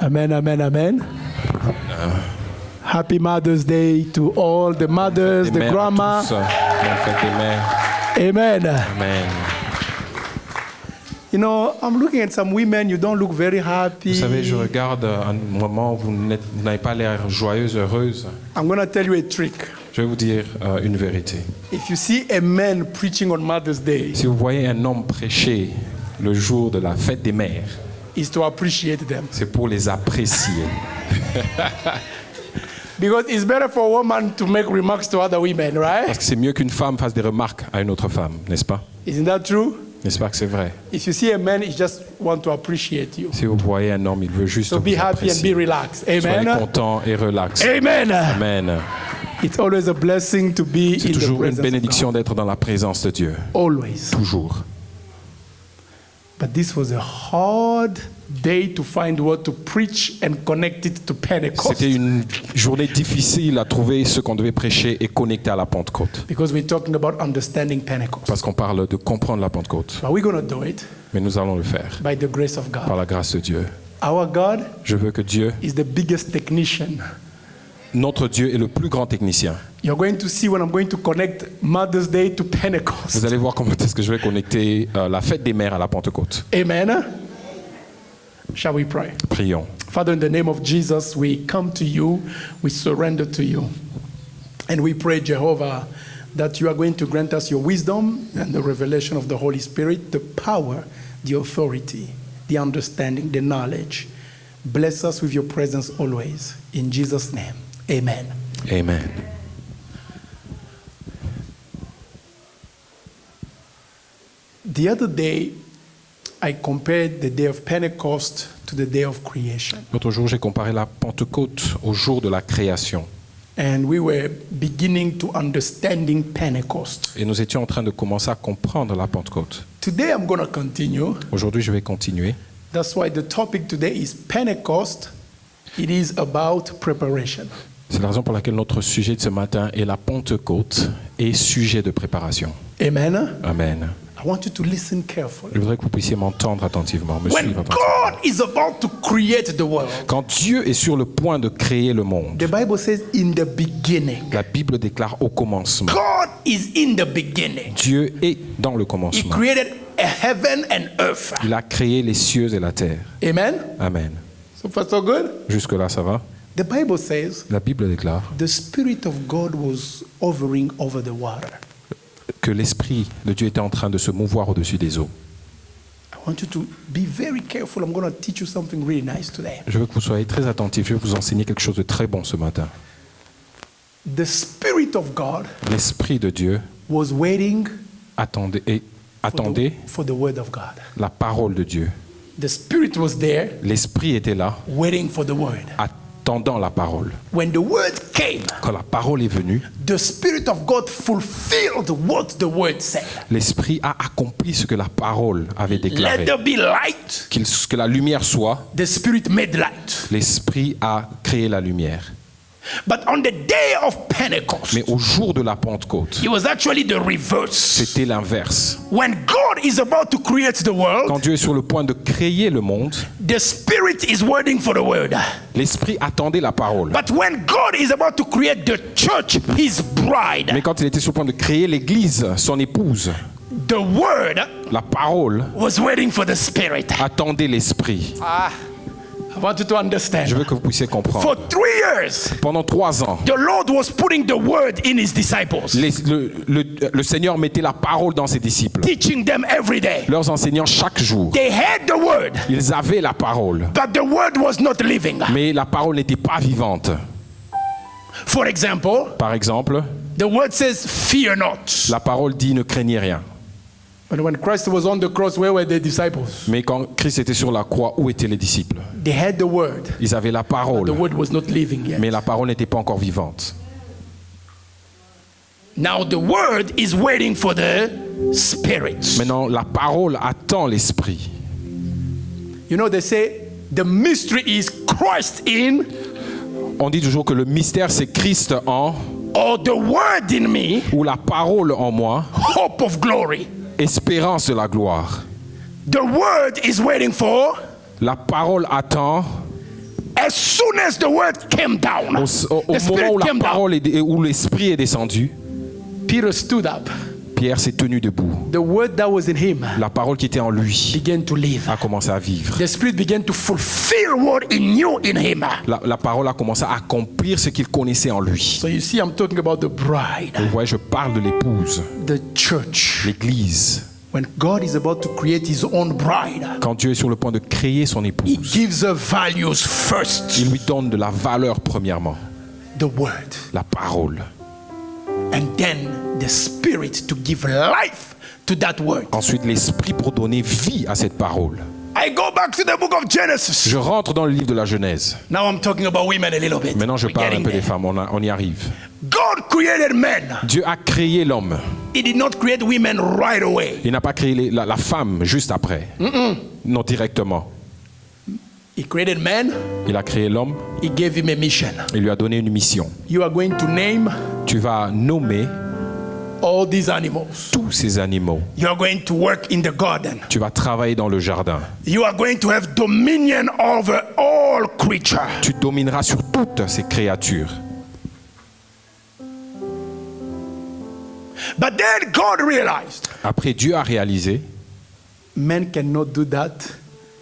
Amen, amen, amen. Happy Mother's Day to all the mothers, the grandma. Bonne fête des mères. Amen. Amen. You know, I'm looking at some women, you don't look very happy. Vous savez, je regarde un moment où vous n'avez pas l'air joyeuse, heureuse. I'm going to tell you a trick. Je vais vous dire une vérité. If you see a man preaching on Mother's Day, Si vous voyez un homme prêcher le jour de la fête des mères, it's to appreciate them. c'est pour les apprécier. Because it's better for a woman to make remarks to other women, right? Parce que c'est mieux qu'une femme fasse des remarques à une autre femme, n'est-ce pas? Isn't that true? N'est-ce pas que c'est vrai? If you see a man, he just want to appreciate you. Si vous voyez un homme, il veut juste So be vous happy and apprécier. be relaxed. Soyez Amen. content et relax. Amen. Amen. It's always a blessing to be C'est in the toujours une presence of bénédiction God. d'être dans la présence de Dieu. Always. Toujours. But this was a hard day to find what to preach and connect it to Pentecost. C'était une journée difficile à trouver ce qu'on devait prêcher et connecter à la Pentecôte. Because we're talking about understanding Pentecost. Parce qu'on parle de comprendre la Pentecôte. But we're going to do it Mais nous allons le faire by the grace of par God. la grâce de Dieu. Our God Je veux que Dieu, is the biggest technician. notre Dieu, est le plus grand technicien. You're going to see when I'm going to connect Mother's Day to Pentecost. Vous allez voir comment est-ce que je vais connecter la fête des mères à la Pentecôte. Amen. Shall we pray? Prions. Father, in the name of Jesus, we come to you, we surrender to you. And we pray, Jehovah, that you are going to grant us your wisdom and the revelation of the Holy Spirit, the power, the authority, the understanding, the knowledge. Bless us with your presence always. In Jesus' name, amen. Amen. The other day, I compared the day of Pentecost to the day of creation. L'autre jour, j'ai comparé la Pentecôte au jour de la création. And we were beginning to understanding Pentecost. Et nous étions en train de commencer à comprendre la Pentecôte. Today I'm going to continue. Aujourd'hui, je vais continuer. That's why the topic today is Pentecost. It is about preparation. C'est la raison pour laquelle notre sujet de ce matin est la Pentecôte et sujet de préparation. Amen. Amen. I want you to listen carefully. Je voudrais que vous puissiez m'entendre attentivement, me When suivre attentivement. God is about to create the world, Quand Dieu est sur le point de créer le monde, the Bible says in the beginning. la Bible déclare au commencement. God is in the beginning. Dieu est dans le He commencement. created a heaven and earth. Il a créé les cieux et la terre. Amen. Amen. So far so good. Jusque-là, ça va? The Bible says La Bible déclare the Spirit of God was hovering over the water. que l'Esprit de Dieu était en train de se mouvoir au-dessus des eaux. I want you to be very careful. I'm going to teach you something really nice today. Je veux que vous soyez très attentifs. Je vais vous enseigner quelque chose de très bon ce matin. The Spirit of God L'Esprit de Dieu was waiting attendait for the Word of God. la parole de Dieu. The Spirit was there L'Esprit était là, waiting for the Word. attendant la parole. When the Word came, Quand la parole est venue, the Spirit of God fulfilled what the Word said. l'Esprit a accompli ce que la parole avait Let déclaré. there be light. Que la lumière soit, The Spirit made light. l'Esprit a créé la lumière. But on the day of Pentecost, Mais au jour de la Pentecôte, it was actually the reverse. c'était l'inverse. When God is about to create the world, Quand Dieu est sur le point de créer le monde, the Spirit is waiting for the Word. l'Esprit attendait la parole. But when God is about to create the church, His bride, Mais quand il était sur le point de créer l'Église, son épouse, the Word la parole was waiting for the Spirit. attendait l'Esprit. I want you to understand. Je veux que vous puissiez comprendre. For 3 years, Pendant 3 ans, the Lord was putting the Word in His disciples, le Seigneur mettait la parole dans ses disciples, teaching them every day. leurs enseignants chaque jour. They had the Word, Ils avaient la parole, but the Word was not living. mais la parole n'était pas vivante. For example, Par exemple, the Word says, "Fear not." la parole dit ne craignez rien. But when Christ was on the cross, where were the disciples? Mais quand Christ était sur la croix, où étaient les disciples? They had the Word. Ils avaient la The parole, Word was not living yet. mais la parole n'était pas encore vivante. Now the Word is waiting for the Spirit. Maintenant, la parole attend l'Esprit. You know, they say the mystery is Christ in, On dit toujours que le mystère, c'est Christ en, or the Word in me, ou la parole en moi, hope of glory. espérance de la gloire. The Word is waiting for La parole attend As soon as the word came down, Au the moment Spirit où la came down, parole où l'esprit est descendu, Peter stood up. Pierre s'est tenu debout. The word that was in him La parole qui était en lui began to live. a commencé à vivre. The Spirit began to fulfill what he knew in him. La parole a commencé à accomplir ce qu'il connaissait en lui. So you see, I'm talking about the bride, Vous voyez, je parle de l'épouse, the church. l'église. When God is about to create his own bride, Quand Dieu est sur le point de créer son he épouse, gives her values first. il lui donne de la valeur premièrement, The word. la parole. And then the Spirit to give life to that word. Ensuite, l'esprit pour donner vie à cette parole. I go back to the book of Genesis. Je rentre dans le livre de la Genèse. Now I'm talking about women a little bit. Maintenant, je We're parle un getting peu des there. femmes. On y arrive. God created men. Dieu a créé l'homme. He did not create women right away. Il n'a pas créé la femme juste après. Non, directement. He created man. Il a créé l'homme. He gave him a mission. Il lui a donné une mission. You are going to name Tu vas nommer all these animals. tous ces animaux. You are going to work in the garden. Tu vas travailler dans le jardin. You are going to have dominion over all creatures. Tu domineras sur toutes ces créatures. But then God realized Après, Dieu a réalisé, men cannot do that.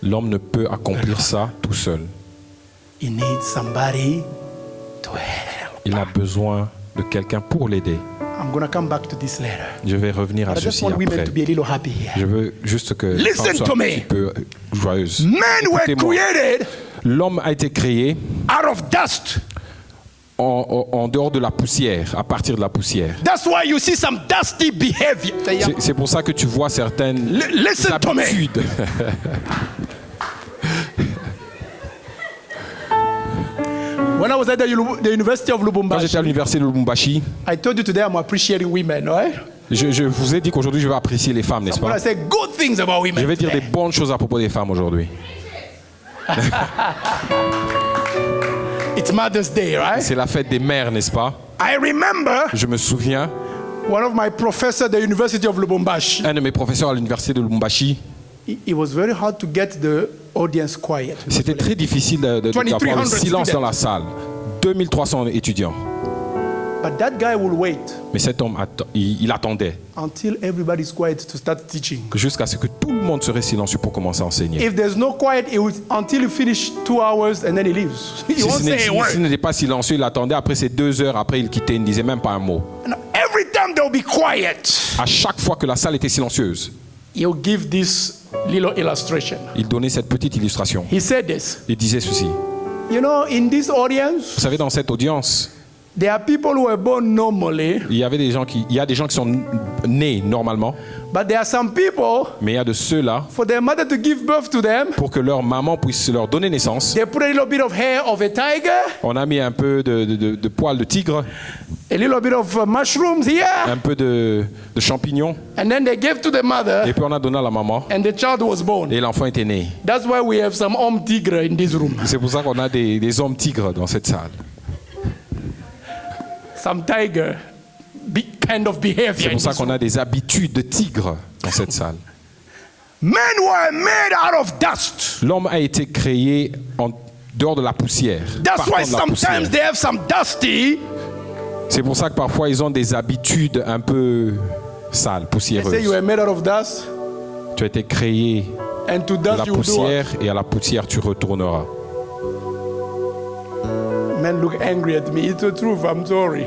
l'homme ne peut accomplir ça tout seul. He needs somebody to help. Il a besoin de quelqu'un pour l'aider. I'm going to come back to this later. Je vais revenir à I just ceci want women après. to be a little happy here. Je veux juste que les Listen femmes soient to un me. petit peu joyeuses. Men were Écoutez-moi. created L'homme a été créé out of dust. en dehors de la poussière, à partir de la poussière. That's why you see some dusty behavior. C'est pour ça que tu vois certaines Listen to me. habitudes. When I was at the University of Quand j'étais Lubumbashi, à l'université de Lubumbashi, I told you today I'm appreciating women, right? je vous ai dit qu'aujourd'hui je vais apprécier les femmes, n'est-ce When pas? I say good things about women Je vais dire des today. bonnes choses à propos des femmes aujourd'hui. It's Mother's Day, right? C'est la fête des mères, n'est-ce pas? I remember Je me souviens, one of my professors at the University of Lubumbashi. un de mes professeurs à l'université de Lubumbashi, It was very hard to get the audience quiet. c'était très difficile d'avoir le 2300 silence dans la salle. 2300 étudiants. But that guy will wait Mais cet homme, il attendait until everybody's quiet to start teaching. jusqu'à ce que tout le monde serait silencieux pour commencer à enseigner. If there's no quiet, it will, until you finish 2 hours and then he leaves. He Si won't say a s'il word. n'était pas silencieux, il attendait. Après ces 2 heures, après il quittait, il ne disait même pas un mot. And every time they'll be quiet, À chaque fois que la salle était silencieuse, he'll give this little illustration. il donnait cette petite illustration. He said this. Il disait ceci. You know, in this audience, Vous savez, dans cette audience, there are people who were born normally, il y a des gens qui sont nés normalement, but there are some people, mais il y a de ceux-là, for their mother to give birth to them, pour que leur maman puisse leur donner naissance, they put a little bit of hair of a tiger, on a mis un peu de poils de tigre, a little bit of mushrooms here, un peu de champignons, and then they gave to the mother, et puis on a donné à la maman, and the child was born. et l'enfant était né. That's why we have some homme tigre in this room. C'est pour ça qu'on a des hommes tigres dans cette salle. Some tiger kind of behavior. C'est in pour ça this qu'on room. a des habitudes de tigre dans cette salle. Men were made out of dust. L'homme a été créé en dehors de la poussière. That's partant why de la poussière. sometimes they have some dusty. C'est pour ça que parfois ils ont des habitudes un peu sales, They say you poussiéreuses. were made out of dust, Tu as été créé and to de la dust you will do. poussière et à la poussière tu retourneras. Men look angry at me. It's the truth. I'm sorry.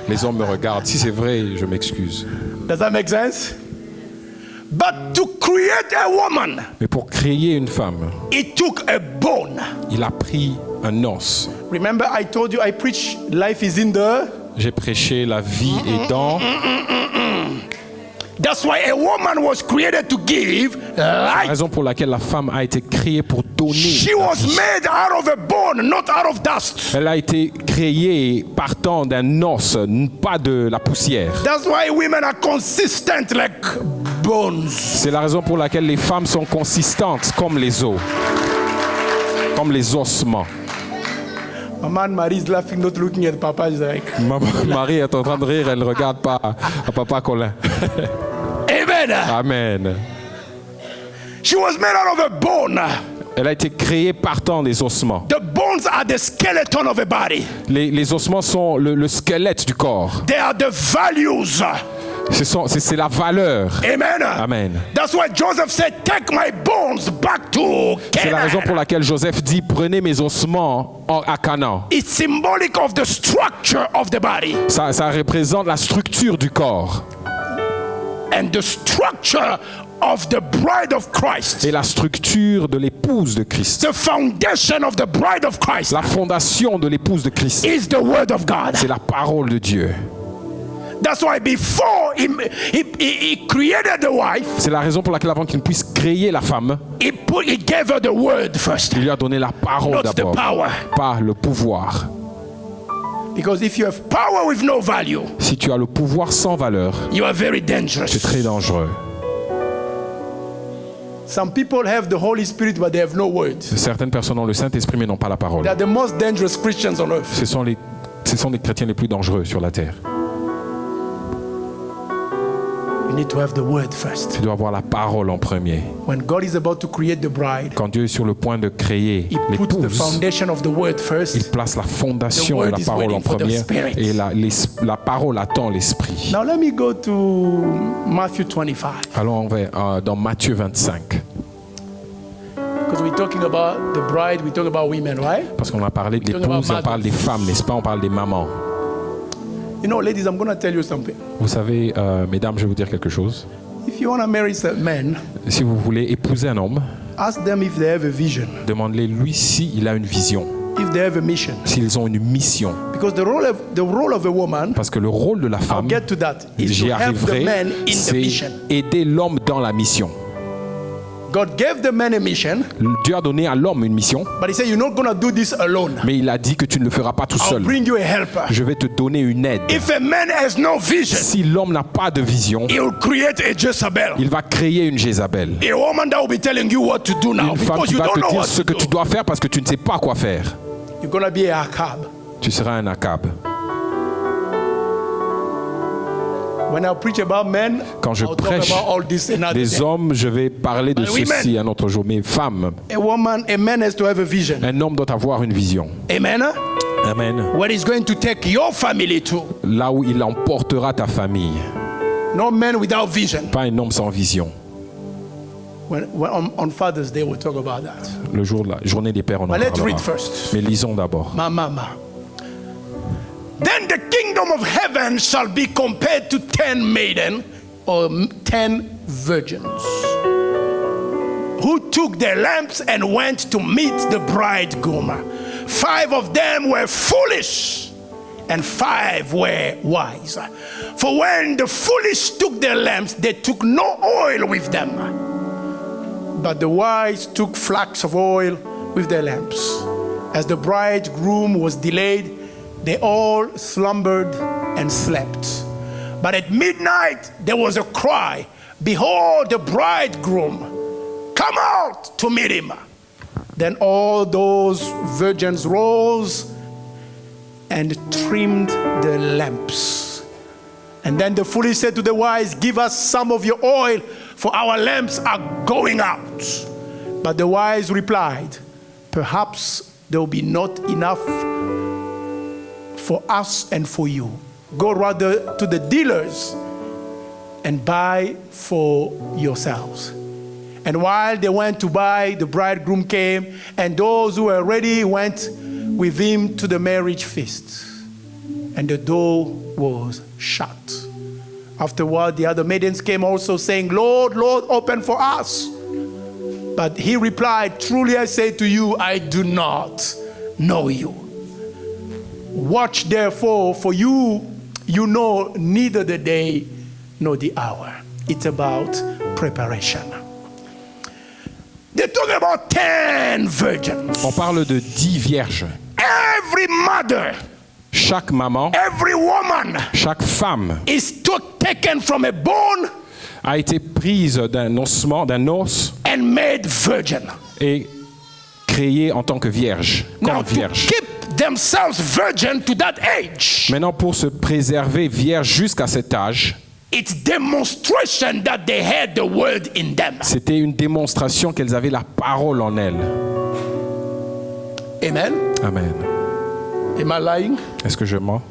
Les hommes me regardent. Si c'est vrai, je m'excuse. Does that make sense? But to create a woman, Mais pour créer une femme, it took a bone. il a pris un os. Remember, I told you I preach life is in the. J'ai prêché la vie et dans. That's why a woman was created to give La life. raison pour laquelle la femme a été créée pour donner. She la was vie. made out of a bone, not out of dust. Elle a été créée partant d'un os, pas de la poussière. That's why women are consistent like bones. C'est la raison pour laquelle les femmes sont consistantes comme les os, comme les ossements. My man Marie is laughing, not looking at Papa. She's like, Marie est en train de rire, elle ne regarde pas à Papa Colin. Amen. Amen. She was made out of a bone. Elle a été créée partant des ossements. The bones are the skeleton of a body. Les ossements sont le squelette du corps. They are the values. C'est la valeur. Amen. Amen. That's why Joseph said, take my bones back to C'est la raison pour Canaan. laquelle Joseph dit, prenez mes ossements à Canaan. It's symbolic of the structure of the body Ça représente la structure du corps and the structure of the bride of Christ. et la structure de l'épouse de Christ. The foundation of the bride of Christ La fondation de l'épouse de Christ, is the word of God. c'est la parole de Dieu. That's why before he created the wife, C'est la raison pour laquelle avant qu'il ne puisse créer la femme, he gave her the word first, il lui a donné la parole not the d'abord, power. pas le pouvoir. Because if you have power with no value, Si tu as le pouvoir sans valeur, you are very c'est dangerous. très dangereux. Some people have the Holy Spirit, but they have no words. Certaines personnes ont le Saint-Esprit mais n'ont pas la parole. They are the most dangerous Christians on earth. Ce sont les chrétiens les plus dangereux sur la terre. You need to have the word first. Tu dois avoir la parole en premier. When God is about to create the bride, Quand Dieu est sur le point de créer He puts the l'épouse, foundation of the word il first. place la fondation The de word la is parole en waiting for the première Spirit. et la parole attend l'Esprit. Now let me go to Matthew 25. Allons dans Matthieu 25. Because we're talking about the bride, we're talking about women, right? Parce qu'on a parlé de Talking about l'épouse et on parle des femmes, n'est-ce pas? On parle des mamans. You know, ladies, I'm going to tell you something. Vous savez, mesdames, je vais vous dire quelque chose. If you want to marry some men, Si vous voulez épouser un homme, ask them if they have a vision, demandez lui s'il a une vision, if they have a mission. s'ils ont une mission. Because the role of a woman, Parce que le rôle de la I'll femme, get to that, is to j'y help the arriverai, man in the c'est mission. aider l'homme dans la mission. God gave the man a mission, Dieu a donné à l'homme une mission, but he said, you're not going to do this alone. mais il a dit que tu ne le feras pas tout I'll seul. bring you a helper. Je vais te donner une aide. If a man has no vision, Si l'homme n'a pas de vision, he will create a Jezebel. il va créer une Jézabel. A woman that will be telling you what to do now Une femme because qui you va don't te know dire what ce to que tu do. dois faire parce que tu ne sais pas quoi faire. You're going to be a Ahab. Tu seras un Akab. When I preach about men, Quand je I'll talk prêche about all this another des day. hommes, je vais parler de But women. ceci un autre jour. Mais femmes, A man has to have a vision. un homme doit avoir une vision. Amen. Amen. Where he's going to take your family to. Là où il emportera ta famille. No man without vision. Pas un homme sans vision. When on Father's Day, we'll talk about that. Le jour de la journée des pères, on en But let's parlera. read first. Mais lisons d'abord. Ma. Then the kingdom of heaven shall be compared to 10 maidens or 10 virgins who took their lamps and went to meet the bridegroom. 5 of them were foolish and 5 were wise. For when the foolish took their lamps, they took no oil with them. But the wise took flax of oil with their lamps. As the bridegroom was delayed, they all slumbered and slept. But at midnight there was a cry, behold, the bridegroom, come out to meet him. Then all those virgins rose and trimmed their lamps. And then the foolish said to the wise, give us some of your oil, for our lamps are going out. But the wise replied, perhaps there will be not enough for us and for you. Go rather to the dealers and buy for yourselves. And while they went to buy, the bridegroom came, and those who were ready went with him to the marriage feast. And the door was shut. Afterward, the other maidens came also, saying, Lord, Lord, open for us. But he replied, truly I say to you, I do not know you. Watch therefore, for you know neither the day nor the hour. It's about preparation. They're talking about 10 virgins. On parle de 10 vierges. Every mother, Chaque maman, every woman chaque femme is taken from a bone a été prise d'un ossement, d'un os and made virgin. et créée en tant que vierge, Now, comme to vierge. keep themselves virgin to that age, Maintenant, pour se préserver vierge jusqu'à cet âge, It's demonstration that they had the word in them. C'était une démonstration qu'elles avaient la parole en elles. Amen. Amen. Am I lying? Est-ce que je mens?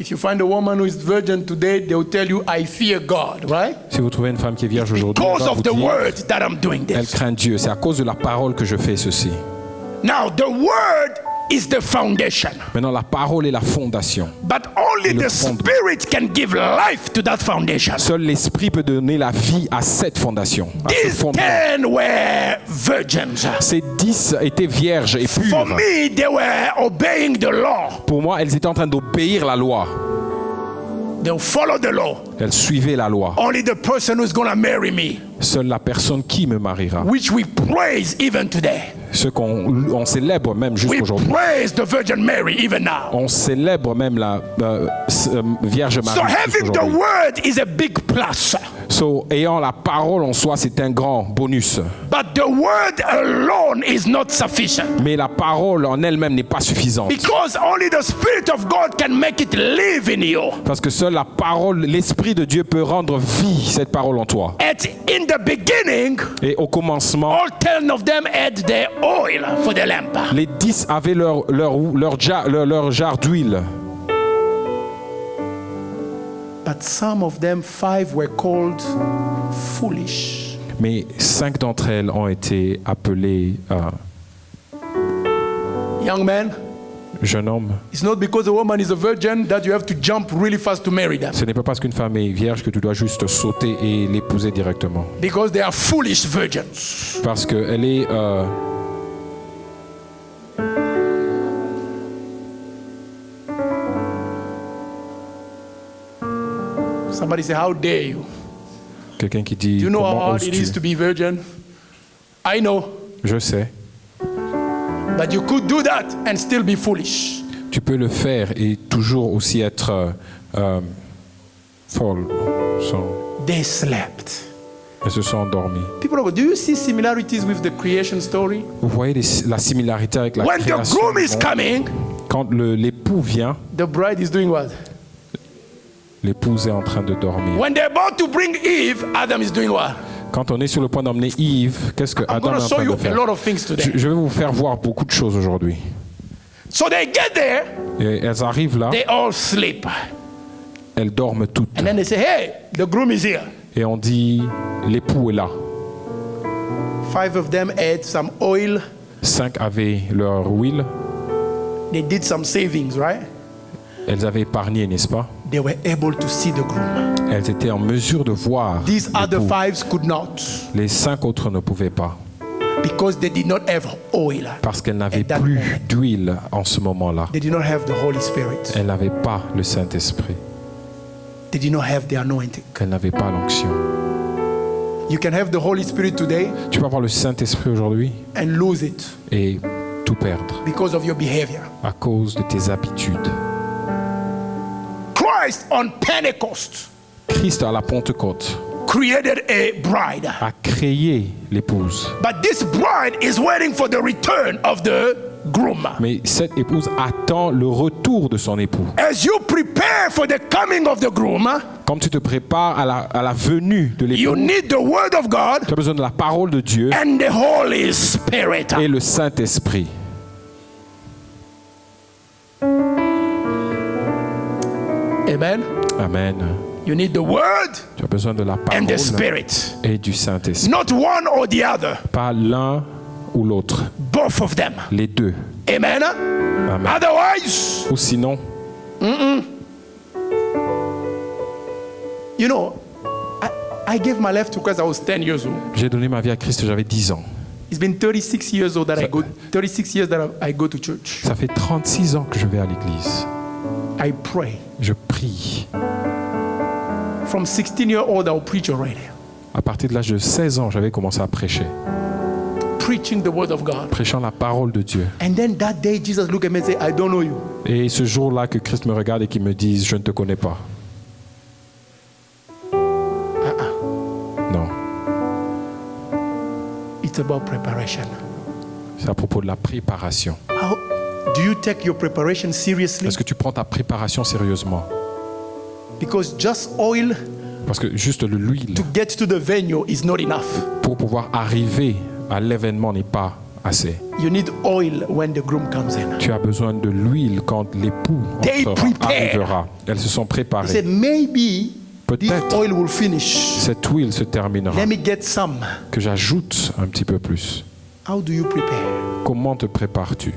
If you find a woman who is virgin today, they will tell you, I fear God, right? Si vous trouvez une femme qui est vierge aujourd'hui, elle Because va of vous the dire, word that I'm doing elle this. craint Dieu. C'est à cause de la parole que je fais ceci. Now, the word is the foundation. Maintenant, la parole est la fondation. But only Le the fondement. Spirit can give life to that foundation. Seul l'Esprit peut donner la vie à cette fondation, à ce These fondement. 10 were virgins. Ces 10 étaient vierges et For pures. me, they were obeying the law. Pour moi, elles étaient en train d'obéir la loi. They'll follow the law. Elles suivaient la loi. Only the person who's going to marry me, Seule la personne qui me mariera. which we praise even today. Ce qu'on célèbre même We jusqu'aujourd'hui. praise the Virgin Mary even now. On célèbre même la Vierge Marie. So having the jusqu'aujourd'hui. word is a big plus. So, ayant la parole en soi, c'est un grand bonus. But the word alone is not sufficient. Mais la parole en elle-même n'est pas suffisante. Because only the Spirit of God can make it live in you. Parce que seule la parole, l'Esprit de Dieu peut rendre vie cette parole en toi. And in the beginning, Et au commencement, all 10 of them had their oil for the lamp. les 10 avaient leur jarre d'huile. But some of them, 5 were called foolish. Mais 5 d'entre elles ont été appelées Young man, jeunes hommes. it's not because a woman is a virgin that you have to jump really fast to marry them. Ce n'est pas parce qu'une femme est vierge que tu dois juste sauter et l'épouser directement. Because they are foolish virgins. Parce qu'elle est... Somebody say, how dare you? quelqu'un qui dit, Do you know how comment hard it is oses-tu? to be virgin? I know. Je sais. But you could do that and still be foolish. Tu peux le faire et toujours aussi être folle. They slept. Elles se sont endormies. People of God, do you see similarities with the creation story? Vous voyez la similarité avec la When the création. groom is du monde. coming, Quand l'époux vient, the bride is doing what? l'épouse est en train de dormir. When they're about to bring Eve, Adam is doing what? Quand on est sur le point d'emmener Yves, qu'est-ce que I'm Adam going est to en show train you de a faire? lot of things today. Je vais vous faire voir beaucoup de choses aujourd'hui. So they get there, Et elles arrivent là, they all sleep. elles dorment toutes. And then they say, hey, the groom is here. Et on dit, l'époux est là. 5 of them had some oil. 5 avaient leur huile. They did some savings, right? Elles avaient épargné, n'est-ce pas? They were able to see the groom. Elles étaient en mesure de voir These other l'époux. 5 could not Les 5 autres ne pouvaient pas. because they did not have oil. Parce qu'elles n'avaient At that plus moment. d'huile en ce moment-là. They did not have the Holy Spirit. Elles n'avaient pas le Saint-Esprit. They did not have the anointing. Elles n'avaient pas l'onction. You can have the Holy Spirit today Tu peux avoir le Saint-Esprit aujourd'hui and lose it et tout perdre because of your behavior. à cause de tes habitudes. Christ on Pentecost Christ à la Pentecôte created a bride. a créé l'épouse. But this bride is waiting for the return of the groom. Mais cette épouse attend le retour de son époux. As you prepare for the coming of the groom, Comme tu te prépares à la venue de you l'époux, need the word of God tu as besoin de la parole de Dieu and the Holy Spirit. et le Saint-Esprit. Amen. Amen. You need the word Tu as besoin de la and the parole Spirit. et du Saint-Esprit. Not one or the other, Pas l'un ou l'autre, both of them. les deux. Amen. Amen. Otherwise, Ou sinon, you know, I gave my life to Christ. I was 10 years old. j'ai donné ma vie à Christ, j'avais 10 ans. It's been 36 years old that I go. 36 years that I go to church. Ça fait 36 ans que je vais à l'église. I pray. Je prie. From 16 years old, I'll preach already. À partir de l'âge de 16 ans, j'avais commencé à prêcher. Preaching the word of God. Prêchant la parole de Dieu. And then that day, Jesus looked at me and said, I don't know you. Et ce jour-là que Christ me regarde et qu'il me dise, je ne te connais pas. Non, It's about preparation. c'est à propos de la préparation. How do you take your preparation seriously? Est-ce que tu prends ta préparation sérieusement? Because just oil Parce que juste l'huile, to get to the venue is not enough. pour pouvoir arriver à l'événement n'est pas assez. You need oil when the groom comes in. Tu as besoin de l'huile quand l'époux They prepare. arrivera. Elles se sont He préparées. said, maybe this Peut-être oil will finish. cette huile se terminera. Let me get some. Que j'ajoute un petit peu plus. How do you prepare? Comment te prépares-tu?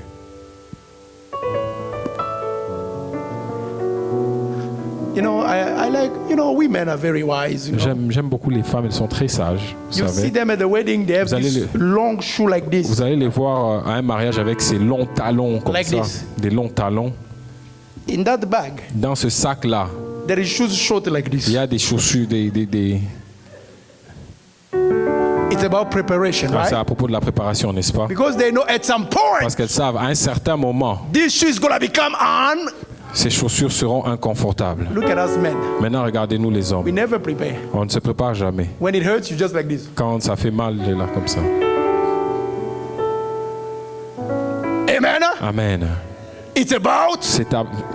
You know, I like, you know, women are very wise. You know? J'aime beaucoup les femmes, elles sont très sages. Vous You see savez. them at the wedding, they have Vous allez this long shoe like this. Vous allez les voir à un mariage avec ces longs talons comme Like ça. this. Des longs talons. In that bag, Dans ce sac-là, there is shoes short like il this. y a des chaussures, It's about preparation, Ah, c'est right? à propos de la préparation, n'est-ce pas? Because they know at some point, Parce qu'elles savent, à un certain moment, this shoe is going to become on. ces chaussures seront inconfortables. Look at us men. Maintenant, regardez-nous les We hommes. never prepare. On ne se prépare jamais. When it hurts, you just like this. Quand ça fait mal, il est là comme ça. Amen. Amen. It's about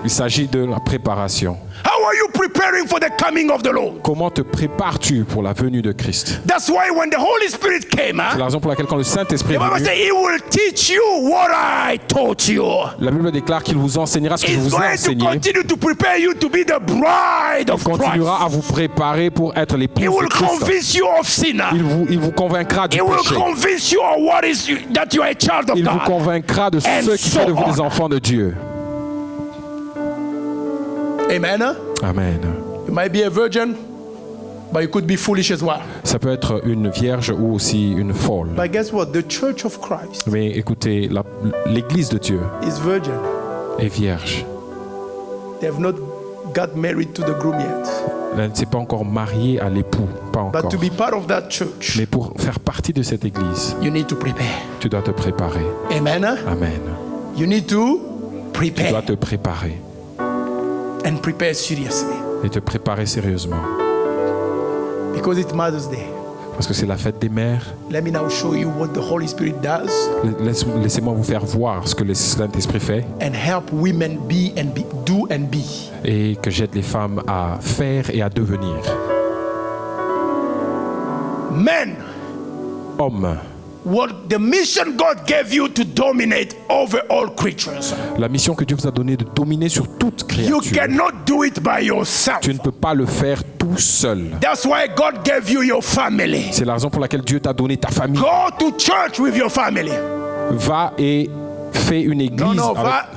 Il s'agit de la préparation. how are you preparing for the coming of the Lord? Comment te prépares-tu pour la venue de Christ? That's why when the Holy Spirit came, C'est la raison pour laquelle quand le Saint-Esprit the est Bible venu, says He will teach you what I taught you. la Bible déclare qu'il vous enseignera ce que je He's vous ai going to enseigné. continue to prepare you to be the bride of Il continuera Christ. à vous préparer pour être l'épouse He de will Christ. convince you of sin. Il vous convaincra du He will péché. convince you of what is that you are a child of Il vous God. convaincra de And ce qui so fait de vous on. des enfants de Dieu. Amen. Amen. You might be a virgin, but you could be foolish as well. Ça peut être une vierge ou aussi une folle. But guess what? The Church of Christ Mais écoutez, l'Église de Dieu is virgin. est vierge. They have not got married to the groom yet. Elle ne s'est pas encore mariée à l'époux, pas But encore. to be part of that church, Mais pour faire partie de cette Église, you need to prepare. tu dois te préparer. Amen. Amen. You need to Tu dois prepare te préparer and prepare seriously et te préparer sérieusement. because it's Mother's Day. Parce que c'est la fête des mères. Let me now show you what the Holy Spirit does Laissez-moi vous faire voir ce que le Saint-Esprit fait and help women do and be. et que j'aide les femmes à faire et à devenir. Men, Hommes, what the mission God gave you to dominate over all creatures. la mission que Dieu vous a donnée de dominer sur toute You créature, cannot do it by yourself. tu ne peux pas le faire tout seul. That's why God gave you your family. C'est la raison pour laquelle Dieu t'a donné ta famille. Go to church with your family. Va et fais une église.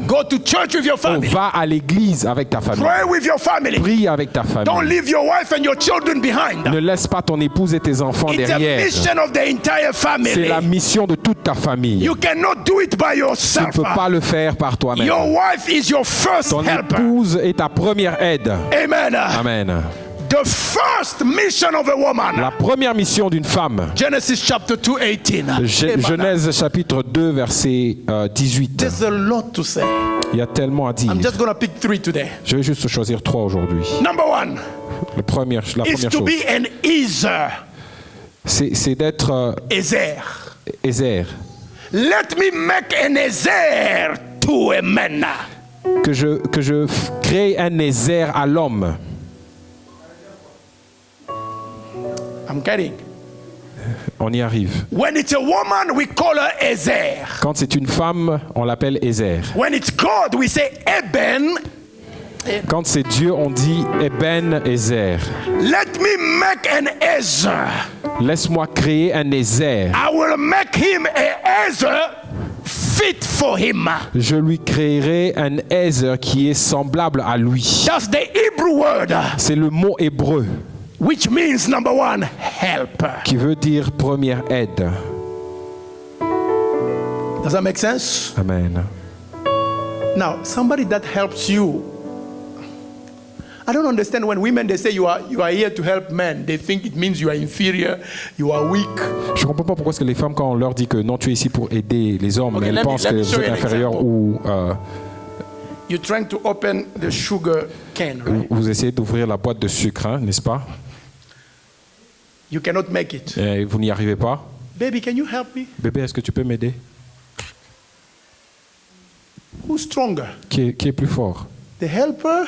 Go to church with your family. Va à l'église avec ta famille. Pray with your family. Prie avec ta Don't famille. leave your wife and your children behind. Ne laisse pas ton épouse et tes enfants It's a derrière. mission of the entire C'est family. la mission de toute ta famille. You cannot do it by Tu ne yourself. peux pas le faire par toi-même. Your wife is your first Ton helper. épouse est ta première aide. Amen. Amen. The first mission of a woman. La première mission d'une femme. Genesis chapter 2, 18. Amen. Genèse chapitre 2 verset 18. There's a lot to say. Il y a tellement à dire. I'm just going to pick 3 today. Je vais juste choisir 3 aujourd'hui. Number 1 La première is chose, to be an Ezer. c'est d'être Ezer. Ézer. Let me make an Ezer to a man. Que je crée un Ézer à l'homme. I'm kidding. On y arrive. When it's a woman, we call her Ezer. Quand c'est une femme, on l'appelle Ézer. When it's God, we say Eben. Quand c'est Dieu, on dit Eben Ézer. Let me make an Ezer. Laisse-moi créer un Ézer. I will make him a Ezer fit for him. Je lui créerai un Ézer qui est semblable à lui. That's the Hebrew word, C'est le mot hébreu which means number 1, help. qui veut dire première aide. Does that make sense? Amen. Now, somebody that helps you. I don't understand when women they say you are here to help men. They think it means you are inferior, you are weak. Je ne comprends pas pourquoi est-ce que les femmes, quand on leur dit que non, tu es ici pour aider les hommes, Okay, elles let me pensent que vous show êtes you an inférieurs example. ou You're trying to open the sugar can, right? vous essayez d'ouvrir la boîte de sucre, hein, n'est-ce pas? You cannot make it. Et vous n'y arrivez pas. Baby, can you help me? Bébé, est-ce que tu peux m'aider? Who's stronger? Qui est plus fort? The helper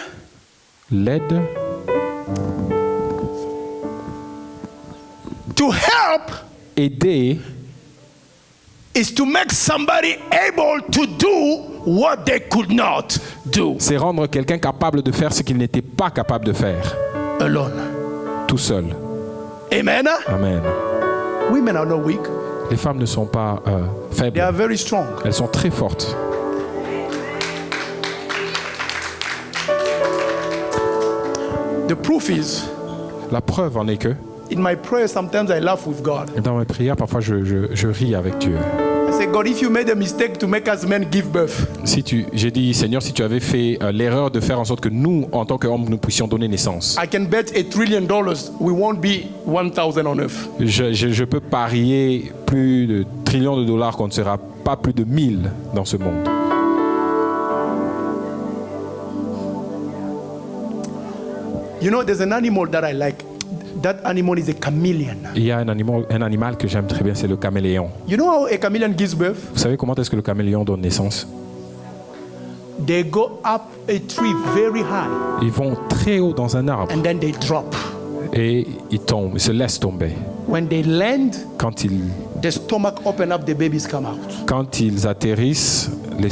L'aide To help Aider, is to make somebody able to do what they could not do c'est rendre quelqu'un capable de faire ce qu'il n'était pas capable de faire, alone. tout seul. Amen. Amen. Women are not weak. Les femmes ne sont pas They faibles, are very strong. elles sont très fortes. The proof is, La preuve en est que, in my prayer, sometimes I laugh with God. dans mes prières, parfois je ris avec Dieu. I say, God, if you made a mistake to make us men give birth, J'ai dit, Seigneur, si tu avais fait l'erreur de faire en sorte que nous, en tant qu'hommes, nous puissions donner naissance, I can bet $1 trillion we won't be 1,000 on earth. je peux parier plus de trillions de dollars qu'on ne sera pas plus de 1000 dans ce monde. You know, there's an animal that I like. That animal is a chameleon. Il y a un animal que j'aime très bien, c'est le caméléon. You know how a chameleon gives birth? Vous savez comment est-ce que le caméléon donne naissance? They go up a tree very high Ils vont très haut dans un arbre and then they drop. et ils tombent, ils se laissent tomber. When they land, Quand ils the stomach open up, the babies come out. Quand ils atterrissent, ils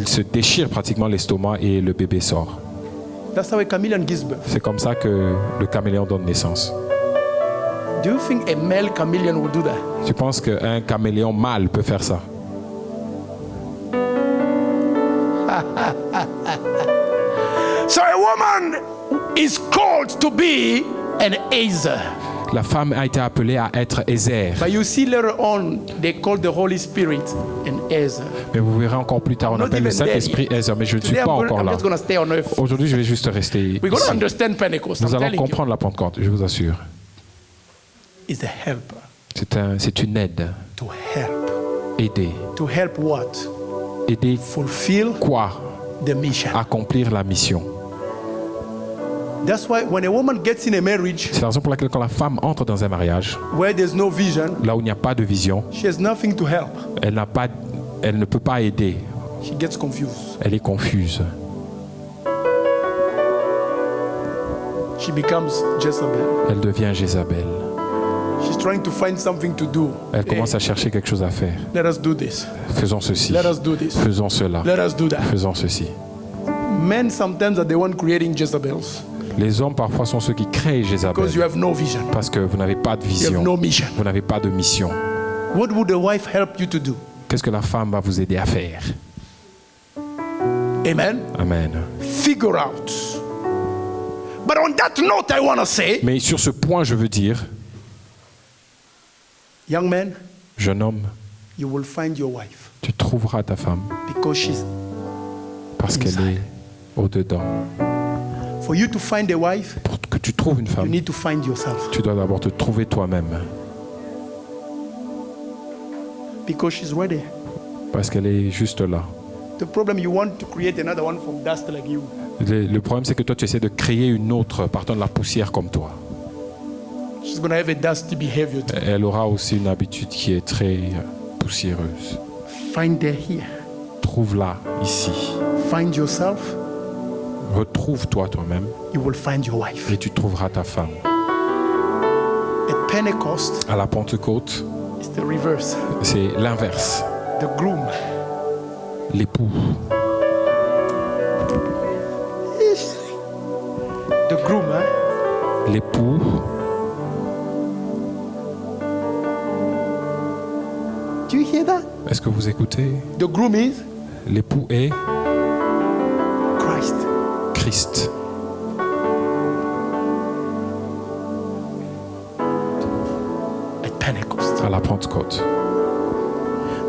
se déchirent pratiquement l'estomac et le bébé sort. That's how a chameleon gives birth. C'est comme ça que le caméléon donne naissance. Do you think a male chameleon will do that? Je pense qu'un caméléon mâle peut faire ça. So a woman is called to be an Ezer. La femme a été appelée à être Ézer. But you see later on, they call the Holy Spirit an Ezer. Mais vous verrez encore plus tard, on Not appelle le even there Saint-Esprit yet. Ézer, mais je ne suis Today pas encore I'm là. just going to stay on earth. Aujourd'hui, je vais juste rester We're going to ici. understand Pentecost. Nous I'm allons telling you. comprendre la Pentecôte, je vous assure. It's a helper. C'est une aide. To help. Aider. To help what? Aider Fulfill quoi? the mission. Accomplir la mission. That's why when a woman gets in a marriage C'est la raison pour laquelle quand la femme entre dans un mariage, where there's no vision, là où il n'y a pas de vision, she has nothing to help. elle ne peut pas aider. She gets confused. Elle est confuse. She becomes Jezebel. Elle devient Jézabel. She's trying to find something to do. Elle commence à chercher quelque chose à faire. Let us do this. Faisons ceci. Let us do this. Faisons cela. Let us do that. Faisons ceci. Men sometimes are the one creating Jezebels Les hommes parfois sont ceux qui créent Jézabel because you have no vision. parce que vous n'avez pas de You have vision. no mission. Vous n'avez pas de mission. What would the wife help you to do? Qu'est-ce que la femme va vous aider à faire? Amen. Amen. Figure out. But on that note, I want to say, Mais sur ce point, je veux dire, young man, jeune homme, you will find your wife tu trouveras ta femme because she's. parce qu'elle est au-dedans. For you to find a wife, Pour que tu trouves une you femme, need to find yourself tu dois d'abord te trouver toi-même because she's ready. parce qu'elle est juste là. The problem, you want to create another one from dust like you. Le problème, c'est que toi, tu essaies de créer une autre partant de la poussière comme toi. She's going to have a dusty behavior too. Elle aura aussi une habitude qui est très poussiéreuse. Find her here. Trouve-la ici. Find yourself, Retrouve-toi toi-même you will find your wife. et tu trouveras ta femme. At Pentecost, À la Pentecôte, it's the reverse. c'est l'inverse. The groom. L'époux. The groom, huh? L'époux, Do you hear that? est-ce que vous écoutez? The groom is L'époux est Christ. Christ. At Pentecost. À la Pentecôte.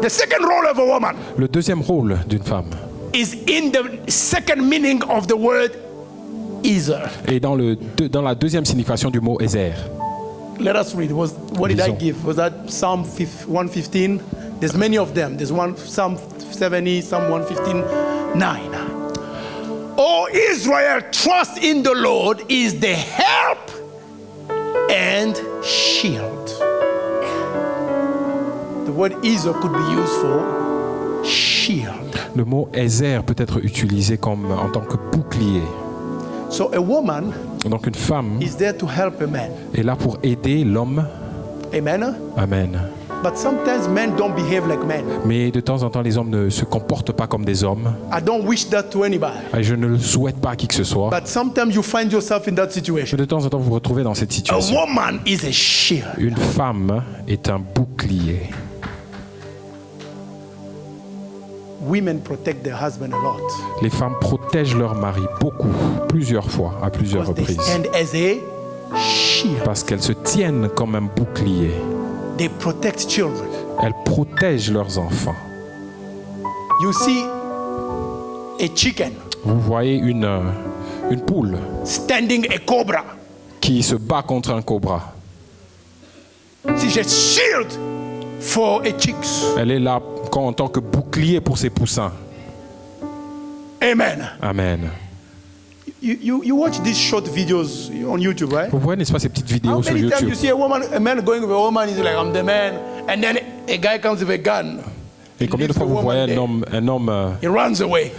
The second role of a woman Le deuxième rôle d'une femme is in the second meaning of the word Ezer. est dans la deuxième signification du mot Ézer. Let us read. What did I Lisons. give? Was that Psalm 115? There's many of them. There's one Psalm 70, Psalm 115, 9. O Israel, trust in the Lord is the help and shield. The word Ezer could be used for shield. Le mot Ézer peut être utilisé en tant que bouclier. So a woman Donc une femme is there to help a man est là pour aider l'homme Amen. Amen. But sometimes men don't behave like men. Mais de temps en temps, les hommes ne se comportent pas comme des hommes. I don't wish that to anybody. Et je ne le souhaite pas à qui que ce soit. But sometimes you find yourself in that Mais situation. de temps en temps, vous vous retrouvez dans cette A situation. woman is a shield. Une femme est un bouclier. Women protect their husband a lot Les femmes protègent leur mari beaucoup, plusieurs fois, à plusieurs because they reprises. stand as a shield. Parce qu'elles se tiennent comme un bouclier. They protect children. Elles protègent leurs enfants. You see a chicken Vous voyez une poule standing a cobra. qui se bat contre un cobra. She's a shield for a chicks. Elle est là en tant que bouclier pour ses poussins. Amen. Amen. You watch these short videos on YouTube, right? Vous voyez, n'est-ce pas, ces petites How vidéos sur many times YouTube? you see a man going with a woman, he's like, I'm the man, and then a guy comes with a gun. Et combien de fois vous voyez un homme He runs away.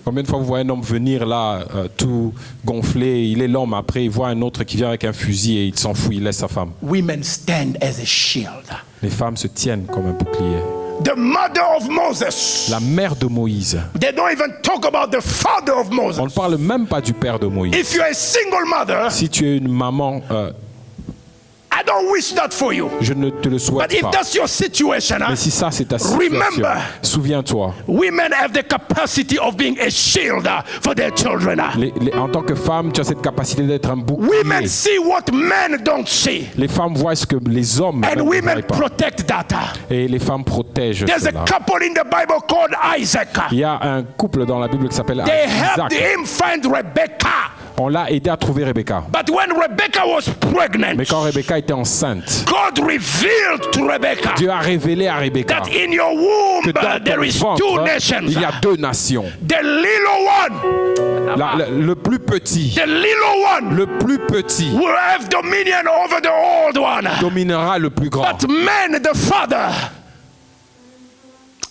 combien de fois vous voyez un homme venir là, tout gonflé, il est l'homme, après il voit un autre qui vient avec un fusil et il s'enfuit, il laisse sa femme. Women stand as a shield. Les femmes se tiennent comme un bouclier. The mother of Moses. La mère de Moïse. They don't even talk about the father of Moses. On ne parle même pas du père de Moïse. If you're a single mother, Si tu es une maman, I don't wish that for you. je ne te le But souhaite if pas. that's your situation, Mais si ça c'est ta situation, remember, souviens-toi, women have the capacity of being a shield for their children. en tant que femme, tu as cette capacité d'être un Women bouclier. see what men don't see. Les femmes voient ce que les hommes And ne women voient pas. protect that. Et les femmes protègent There's a cela. couple in the Bible called Isaac. Il y a un couple dans la Bible qui s'appelle They Isaac. helped him find Rebecca. On l'a aidé à trouver Rebecca. But when Rebecca was pregnant, Mais quand Rebecca était enceinte, God revealed to Rebecca Dieu a révélé à Rebecca that in your que womb dans there ton is two ventre, nations. il y a deux nations. The little one, Le plus petit, the little one le plus petit will have dominion over the old one. dominera le plus grand. But man, the father,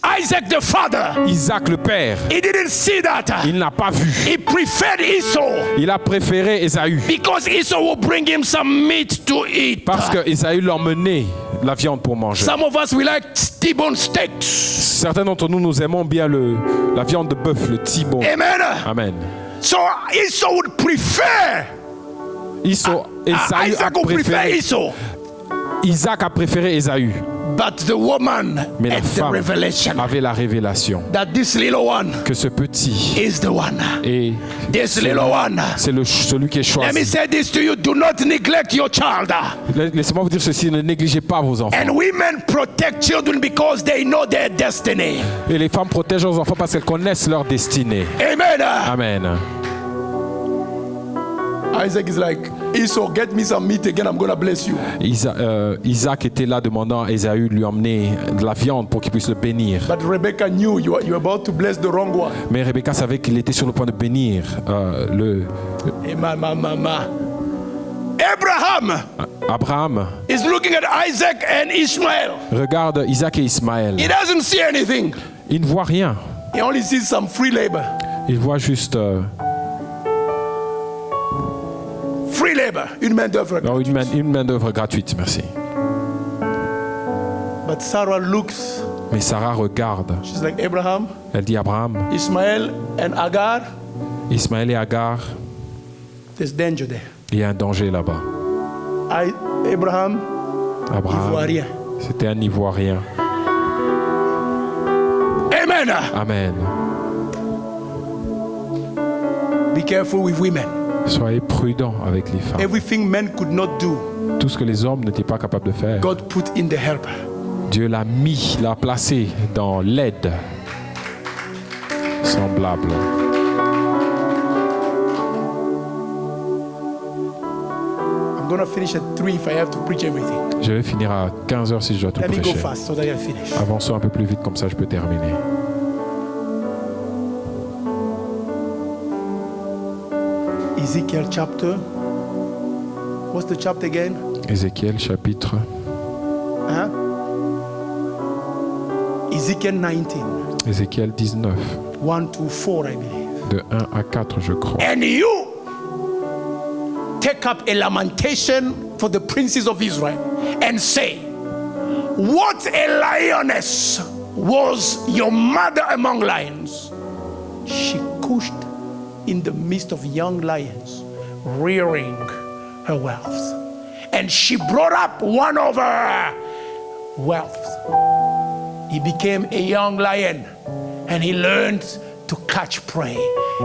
Isaac the father, Isaac le père, he didn't see that. il n'a pas vu. He preferred Esau Il a préféré Ésaü because Esau will bring him some meat to eat. parce que Ésaü l'emmenait la viande pour manger. Some of us we like T-bone steaks. Certains d'entre nous, nous aimons bien la viande de bœuf, le T-bone. Amen. Amen. So Esau would prefer. Ésaü Isaac a would prefer préféré, Esau. Isaac a préféré Ésaü. But the woman Mais la had the femme revelation avait la révélation that this little one que ce petit is the one. est This little one. celui qui est Let me choisi. say this to you: do not neglect your child. Laissez-moi vous dire ceci, ne négligez pas vos enfants. And women protect children because they know their destiny. Et les femmes protègent leurs enfants parce qu'elles connaissent leur destinée. Amen. Amen. Isaac is like, Esau, get me some meat again, I'm going to bless you. Isaac était là demandant à Ésaü de lui emmener de la viande pour qu'il puisse le bénir. But Rebecca knew you were about to bless the wrong one. Mais Rebecca savait qu'il était sur le point de bénir Abraham Abraham. is looking at Isaac and Ishmael. Regarde Isaac et Ismaël. He doesn't see anything. Il ne voit rien. He only sees some free labor. Il voit juste Free labor, une main d'œuvre. une main-d'œuvre gratuite, merci. But Sarah looks, Mais Sarah regarde. she's like, Abraham, Elle dit Abraham, Ishmael and Agar, Ismaël et Agar, there's danger there. il y a un danger là-bas. Abraham, Abraham, Ivoirien. c'était un Ivoirien. Amen. Amen. Be careful with women. Soyez prudents avec les femmes. Everything men could not do, Tout ce que les hommes n'étaient pas capables de faire, God put in the helper. Dieu l'a placé dans l'aide semblable. I'm going to finish at 3 if I have to preach everything. Je vais finir à 15h si je dois tout Let me go prêcher. fast so that I finish. Avançons un peu plus vite, comme ça je peux terminer. Ezekiel chapter. What's the chapter again? Ézéchiel chapitre Huh? Ezekiel 19, Ézéchiel 19, 1 to 4, I believe. de 1 à 4 je crois. And you take up a lamentation for the princes of Israel and say, what a lioness was your mother among lions. She couched in the midst of young lions, rearing her whelps. And she brought up one of her whelps. He became a young lion, and he learned to catch prey.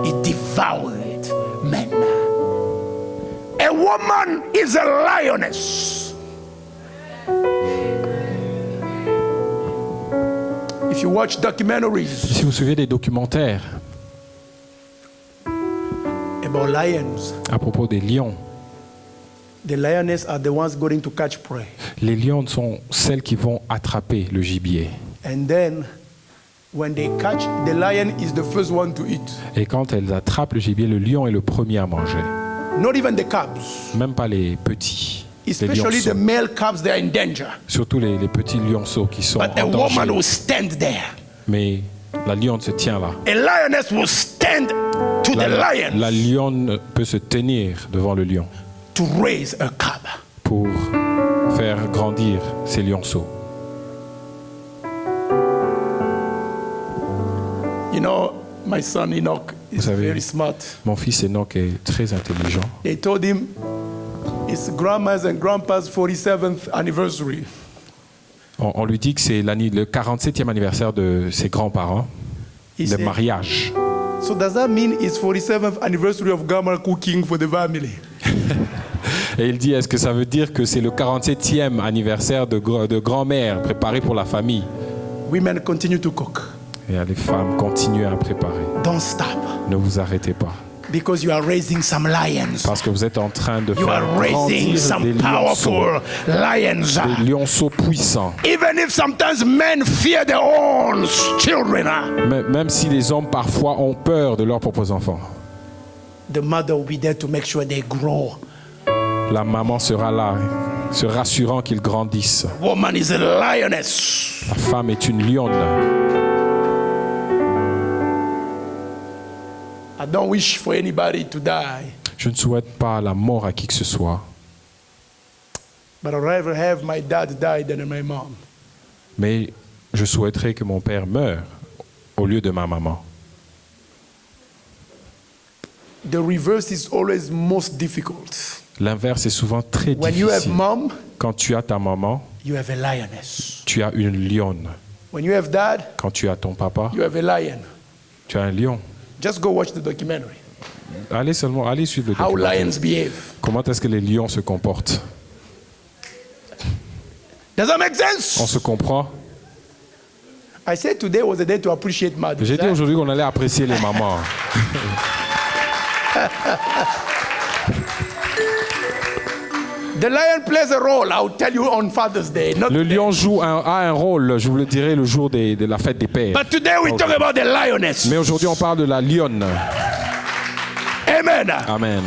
He devoured men. A woman is a lioness. If you watch documentaries Si vous suivez des documentaires about lions, à propos des lions, the lioness are the ones going to catch prey. les lionnes sont celles qui vont attraper le gibier. And then when they catch, the lion is the first one to eat. Et quand elles attrapent le gibier, le lion est le premier à manger. Not even the cubs. Même pas les petits, les Especially the lionceaux. male cubs, they are in danger. Surtout les petits lionceaux qui sont But a en woman danger. will stand there. Mais la lionne se tient là. A lioness will stand to the lion La lionne peut se tenir devant le lion to raise a cub. pour faire grandir ces lionceaux. You know, my son Enoch is Vous savez, very smart. mon fils Enoch est très intelligent. They told him it's grandma's and grandpa's 47th anniversary. On lui dit que c'est le 47e anniversaire de ses grands-parents, He de said, mariage. so does that mean it's 47th anniversary of grandma cooking for the family? Et il dit, est-ce que ça veut dire que c'est le 47e anniversaire de grand-mère préparé pour la famille? Women continue to cook. Et les femmes continuent à préparer. Don't stop. Ne vous arrêtez pas. Because you are raising some lions. Parce que vous êtes en train de You faire are raising grandir des some lionceaux. powerful lions. Des lionceaux puissants. Even if sometimes men fear their own children, Même si les hommes parfois ont peur de leurs propres enfants. the mother will be there to make sure they grow. La maman sera là, se rassurant qu'ils grandissent. Woman is a lioness. La femme est une lionne. I don't wish for anybody to die, Je ne souhaite pas la mort à qui que ce soit, but I'd rather have my dad die than my mom. mais je souhaiterais que mon père meure au lieu de ma maman. The reverse is always most difficult. L'inverse est souvent très When you have difficile. mom, Quand tu as ta maman, you have a lioness. tu as une lionne. When you have dad, Quand tu as ton papa, you have a lion. tu as un lion. Just go watch the documentary. Allez suivre le How documentaire. lions behave. Comment est-ce que les lions se comportent? Does that make On sense? se comprend? I said today was a day to appreciate mothers. J'ai dit aujourd'hui qu'on allait apprécier les mamans. The lion plays a role. I'll tell you on Father's Day. Not Le today. lion a un rôle, je vous le dirai le jour de la fête des pères. But today we talk about the lioness. Mais aujourd'hui, on parle de la lionne. Amen. Amen.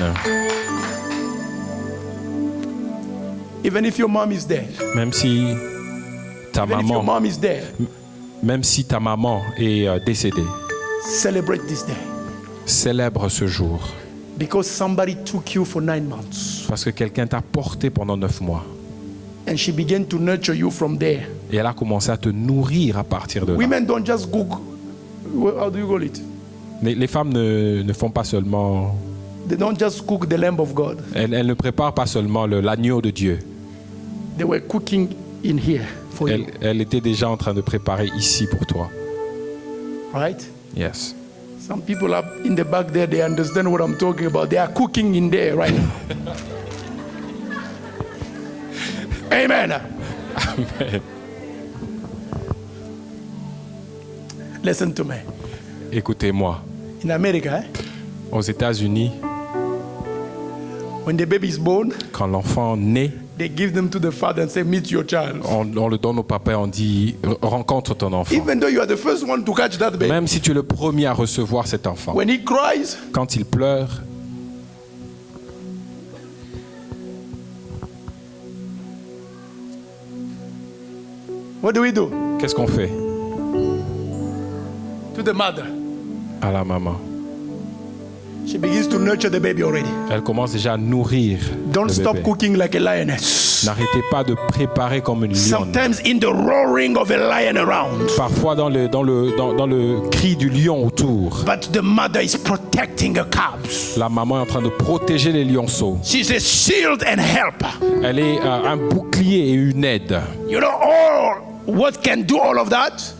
Even if your mom is dead. Même si ta Even if your maman, mom is dead. même si ta maman est décédée, Celebrate this day. célèbre ce jour. Because somebody took you for 9 months. Parce que quelqu'un t'a porté pendant 9 mois. And she began to nurture you from there. Et elle a commencé à te nourrir à partir de là. Women don't just cook. How do you call it? Les femmes ne font pas seulement... They don't just cook the Lamb of God. Elles ne préparent pas seulement l'agneau de Dieu. They were cooking in here for you. Elle était déjà en train de préparer ici pour toi. Right? Yes. Some people up in the back there, they understand what I'm talking about. They are cooking in there right now. Amen. Amen. Listen to me. Écoutez-moi. In America, Aux États-Unis, when the baby is born, quand l'enfant naît, they give them to the father and say, meet your child. on le donne au papa et on dit rencontre ton enfant. Even though you are the first one to catch that baby. Même si tu es le premier à recevoir cet enfant. When he cries, Quand il pleure, what do we do? qu'est-ce qu'on fait To the mother. à la maman? She begins to nurture the baby already. Elle commence déjà à nourrir Don't le stop bébé. cooking like a lioness. N'arrêtez pas de préparer comme une lionne. Sometimes in the roaring of a lion around. Parfois dans le cri du lion autour. But the mother is protecting her cubs. La maman est en train de protéger les lionceaux. She's a shield and helper. Elle est un bouclier et une aide. You know what can do all of that?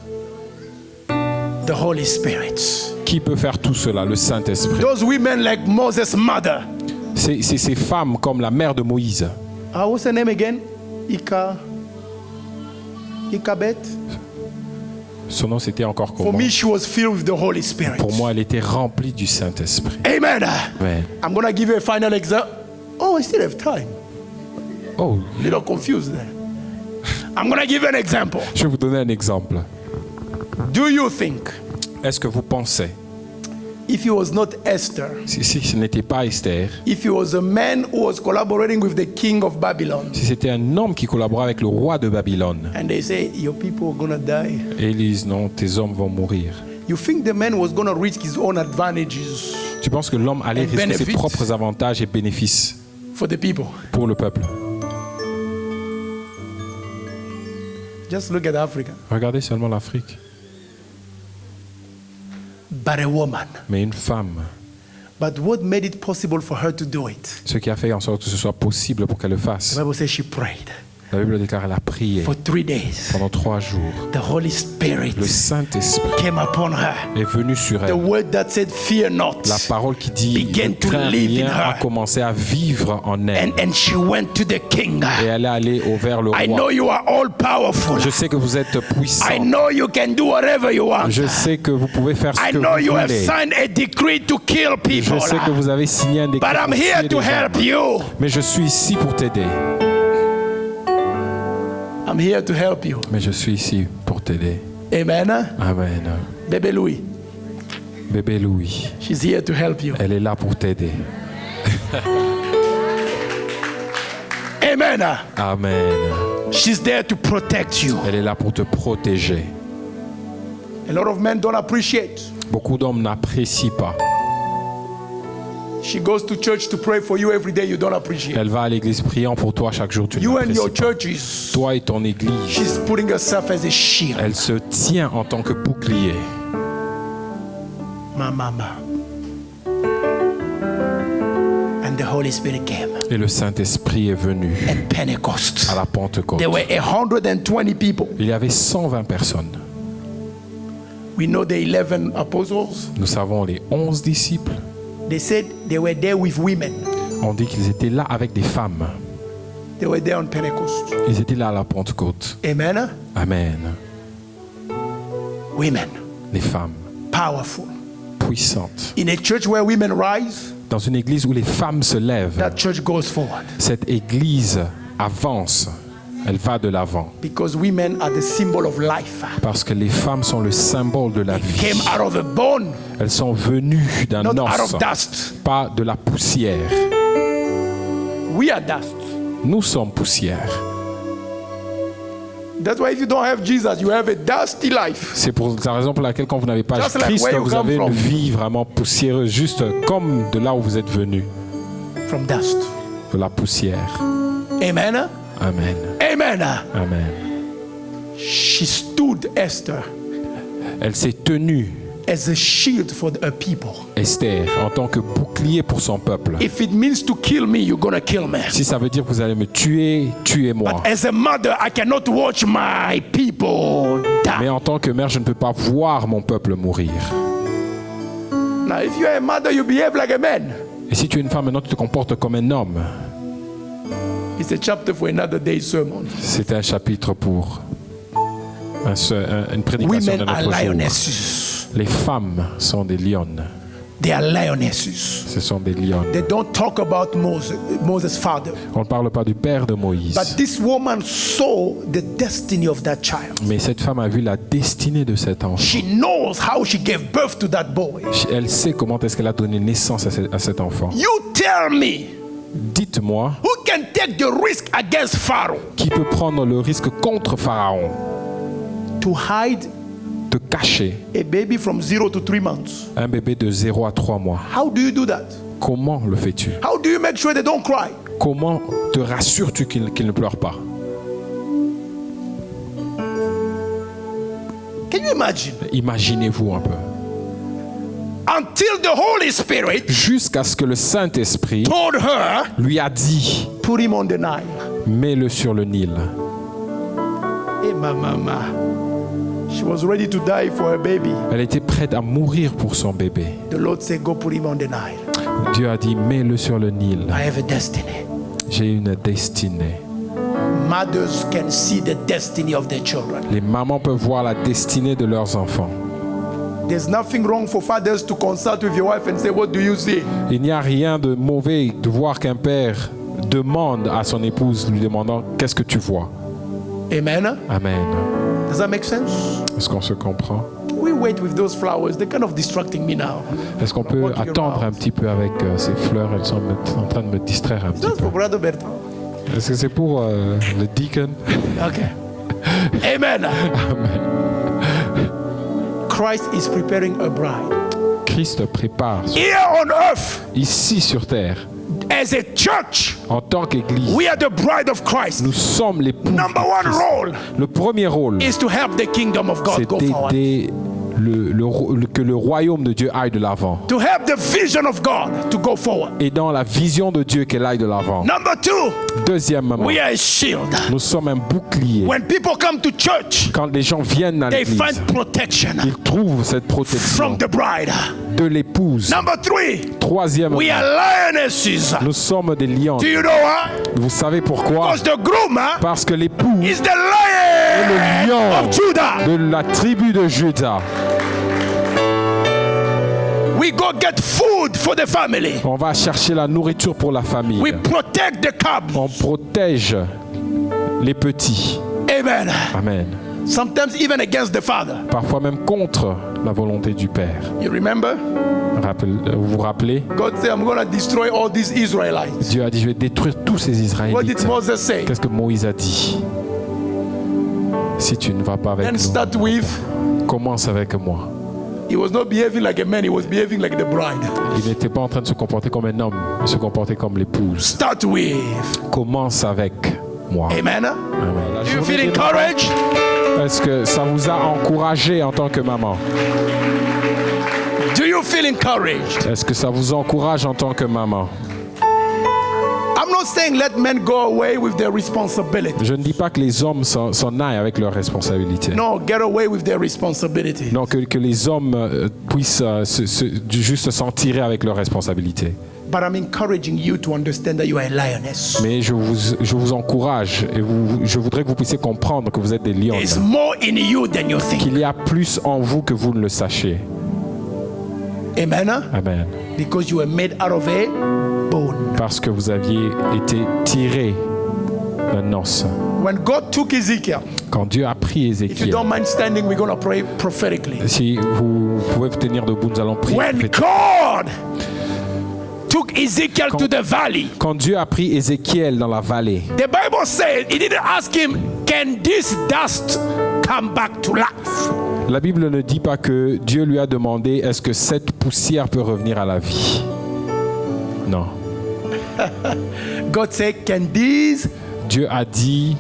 The Holy Spirit. Qui peut faire tout cela? Le Saint-Esprit. Those women like Moses' mother. C'est ces femmes comme la mère de Moïse. What's her name again? Ikabet. Son nom c'était encore For comment? me, she was filled with the Holy Spirit. Pour moi, elle était remplie du Saint-Esprit. Amen. Ouais. I'm going to give you a final example. Oh, I still have time. Oh, A little confused there. I'm going to give you an example. je vais vous donner un exemple. Do you think Est-ce que vous pensez, if it was not Esther, si ce n'était pas Esther, if it was a man who was collaborating with the king of Babylon, si c'était un homme qui collaborait avec le roi de Babylone, and they say, your people are going to die, et ils disent non, tes hommes vont mourir. you think the man was going to risk his own advantages Tu penses que l'homme allait And risquer ses benefit. propres avantages et bénéfices for the people? pour le peuple? Just look at Africa. Regardez seulement l'Afrique. But a woman. Mais une femme, But what made it possible for her to do it? ce qui a fait en sorte que ce soit possible pour qu'elle le The fasse, Bible says she prayed la Bible déclare qu'elle a prié for 3 days. pendant 3 jours. The Holy Spirit Le Saint-Esprit came upon her. est venu sur The elle. word that said, fear not. La parole qui dit Began ne to crains live in rien a her. commencé à vivre en elle. And she went to the king. Et elle est allée vers le I know roi. you are all powerful. Je sais que vous êtes puissant. I know you can do whatever you want. Je sais que vous pouvez faire ce I que know vous you have voulez. signed a decree to kill Je people. sais que vous avez signé un décret But I'm pour here tuer to des help hommes. you. Mais je suis ici pour t'aider. I'm here to help you. Mais je suis ici pour t'aider. Amen. Amen. Baby Louis, Bébé Louis, she's here to help you. elle est là pour t'aider. Amen. Amen. She's there to protect you. Elle est là pour te protéger. A lot of men don't appreciate. Beaucoup d'hommes n'apprécient pas. She goes to church to pray for you every day. You don't appreciate. Elle va à l'église priant pour toi chaque jour. Tu You and n'apprécies your pas. churches. Toi et ton église. She's putting herself as a shield. Elle se tient en tant que bouclier. My mama. And the Holy Spirit came. Et le Saint-Esprit est venu At Pentecost, à la Pentecôte. there were 120 people. Il y avait 120 personnes. We know the 11 apostles. Nous savons les 11 disciples. They said they were there with women. On dit qu'ils étaient là avec des femmes. They were there on Pentecost. Ils étaient là à la Pentecôte. Amen. Amen. Women, Les femmes powerful. puissantes. In a church where women rise, Dans une église où les femmes se lèvent, that church goes forward. cette église avance. Elle va de l'avant. Because women are the symbol of life. Parce que les femmes sont le symbole de la vie. Came out of a bone, Elles sont venues d'un not out os, of dust. pas de la poussière. We are dust. Nous sommes poussière. That's why if you don't have Jesus, you have a dusty life. C'est pour la raison pour laquelle quand vous n'avez pas Just like Christ, where you vous come avez une from. vie vraiment poussiéreuse, juste comme de là où vous êtes venu, From dust. de la poussière. Amen. Amen. Amen. Amen. She stood, Esther, Elle s'est tenue, as a shield for her people. Esther, en tant que bouclier pour son peuple. If it means to kill me, you're gonna kill me. Si ça veut dire que vous allez me tuer, tuez-moi. But as a mother, I cannot watch my people Mais die. en tant que mère, je ne peux pas voir mon peuple mourir. Now, if you're a mother, you behave like a man. Et si tu es une femme, maintenant tu te comportes comme un homme. It's a chapter for another day's sermon. C'est un chapitre pour une prédication de Women are notre jour. lionesses. Les femmes sont des lionnes. They are lionesses. Ce sont des lionnes. They don't talk about Moses' father. On ne parle pas du père de Moïse. But this woman saw the destiny of that child. Mais cette femme a vu la destinée de cet enfant. She knows how she gave birth to that boy. Elle sait comment est-ce qu'elle a donné naissance à cet enfant. You tell me, Dites-moi, who can take the risk against Pharaoh qui peut prendre le risque contre Pharaon to hide de cacher a baby from 0 to 3 months. un bébé de 0 à 3 mois. How do you do that? Comment le fais-tu? How do you make sure they don't cry? Comment te rassures-tu qu'ils ne pleurent pas? Can you imagine? Imaginez-vous un peu. Until the Holy Spirit Jusqu'à ce que le Saint-Esprit told her, lui a dit, put him on the Nile. mets-le sur le Nil. Hey, my mama. She was ready to die for her baby. Elle était prête à mourir pour son bébé. The Lord said, go put him on the Nile. Dieu a dit, mets-le sur le Nil. I have a destiny. J'ai une destinée. Mothers can see the destiny of their children. Les mamans peuvent voir la destinée de leurs enfants. There's nothing wrong for fathers to consult with your wife and say, what do you see? Il n'y a rien de mauvais de voir qu'un père demande à son épouse, lui demandant, qu'est-ce que tu vois? Amen. Amen. Does that make sense? Est-ce qu'on se comprend? We wait with those flowers. They're kind of distracting me now. Est-ce qu'on peut Walking attendre un around. petit peu avec ces fleurs? Elles sont en train de me distraire un petit Just peu. for Brother Bertrand. Est-ce que c'est pour le deacon? Okay. Amen. Christ is preparing a bride. Christ prépare Here on earth, ici sur terre, as a church, en tant qu'Église, we are the bride of Christ. nous sommes les l'époux Number de one Christ. role Le premier rôle, is to help the kingdom of God c'est go forward. d'aider que le royaume de Dieu aille de l'avant. To help the vision of God to go forward. Et dans la vision de Dieu, qu'elle aille de l'avant. Number two, Deuxièmement, we are a shield. nous sommes un bouclier. When people come to church, Quand les gens viennent à they l'église, find protection ils trouvent cette protection from the bride. de l'épouse. Number three, Troisièmement, we are lionesses. nous sommes des lions. Do you know why? Vous savez pourquoi? Because the groom Parce que l'époux is the est le lion lion of Judah. de la tribu de Juda. We go get food for the family. On va chercher la nourriture pour la famille. We protect the cubs. On protège les petits. Amen. Amen. Sometimes even against the father. Parfois même contre la volonté du Père. You remember? Vous vous rappelez? God said, I'm going to destroy all these Israelites. Dieu a dit, je vais détruire tous ces What did Israélites. Moses say? Qu'est-ce que Moïse a dit? Si tu ne vas pas avec Then nous, start with, commence avec moi. he was not behaving like a man, he was behaving like the bride. Il n'était pas en train de se comporter comme un homme, il se comportait comme l'épouse. Start with. Commence avec moi. Amen. Amen. La Do you journée feel des mamans, encouraged? est-ce que ça vous a encouragé en tant que maman? Do you feel encouraged? Est-ce que ça vous encourage en tant que maman? I'm not saying let men go away with their responsibility. Je ne dis pas que les hommes s'en aillent avec leurs responsabilités. No, get away with their responsibility. Non, que les hommes puissent juste s'en tirer avec leurs responsabilités. But I'm encouraging you to understand that you are a lioness. Mais je vous encourage et je voudrais que vous puissiez comprendre que vous êtes des lions. There's more in you than you think. Qu'il y a plus en vous que vous ne le sachiez. Amen. Amen. Because you were made out of a bone. Parce que vous aviez été tiré d'un os. When God took Ezekiel, Quand Dieu a pris if you Ézéchiel, don't mind standing, we're going to pray prophetically. si vous pouvez vous tenir debout, nous allons prier. When God took Ezekiel to the valley, Quand Dieu a pris Ézéchiel dans la vallée, the Bible said, he didn't ask him, can this dust come back to life? la Bible ne dit pas que Dieu lui a demandé est-ce que cette poussière peut revenir à la vie. Non. God said, can these? Dieu a dit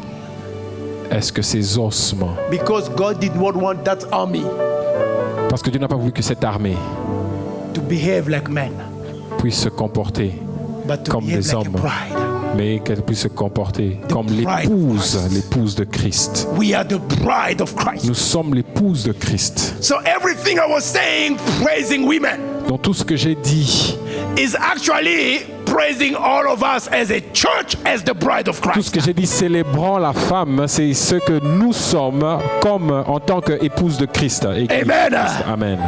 est-ce que ces ossements, Because God did not want that army parce que Dieu n'a pas voulu que cette armée to behave like men, puisse se comporter but to comme behave des like a hommes, bride. mais qu'elle puisse se comporter comme bride of l'épouse de Christ. We are the bride of Christ. Nous sommes l'épouse de Christ. So everything I was saying, praising women, Donc tout ce que j'ai dit, is actually praising all of us as a church as the bride of tout ce Christ. que j'ai dit célébrant la femme, c'est ce que nous sommes comme en tant qu'épouse de Christ. Église de Amen. Christ. Amen.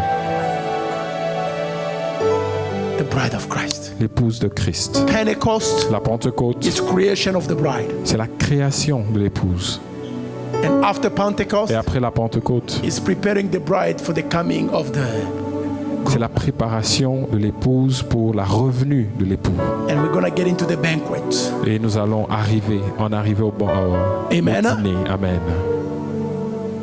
The bride of Christ. L'épouse de Christ. Pentecost La Pentecôte, is creation of the bride. c'est la création de l'épouse. And after Pentecost Et après la Pentecôte, is preparing the bride for the coming of the, c'est la préparation de l'épouse pour la revenue de l'époux. and we're going to get into the banquet. Et nous allons arriver au Amen. dîner. Amen.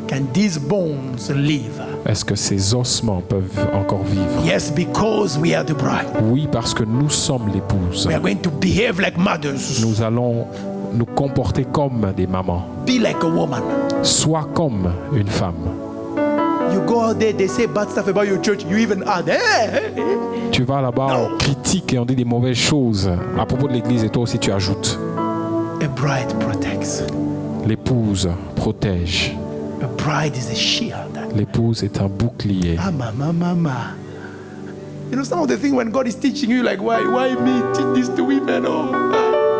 can these bones live? Est-ce que ces ossements peuvent encore vivre? Yes, because we are the bride. Oui, parce que nous sommes l'épouse. We are going to behave like mothers. Nous allons nous comporter comme des mamans. Be like a woman. Sois comme une femme. You go out there, they say bad stuff about your church. You even add, hey. Tu vas là-bas, on critique et on dit des mauvaises choses à propos de l'église et toi aussi tu ajoutes. A bride protects. L'épouse protège. A bride is a shield. L'épouse est un bouclier. Mama. You know, some of the things when God is teaching you, like, why me teach this to women?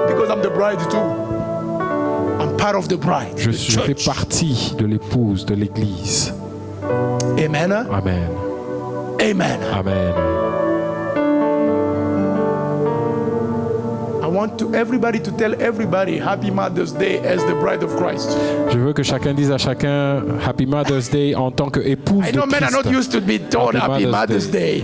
Because I'm the bride too. I'm part of the bride. Je the fais church. partie de l'épouse de l'église. Amen. Amen. Amen. Amen. I want everybody to tell everybody Happy Mother's Day as the bride of Christ. Je veux que chacun dise à chacun Happy Mother's Day en tant qu'épouse I de know men are not Christ. used to be told Happy Happy Mother's Mother's Day.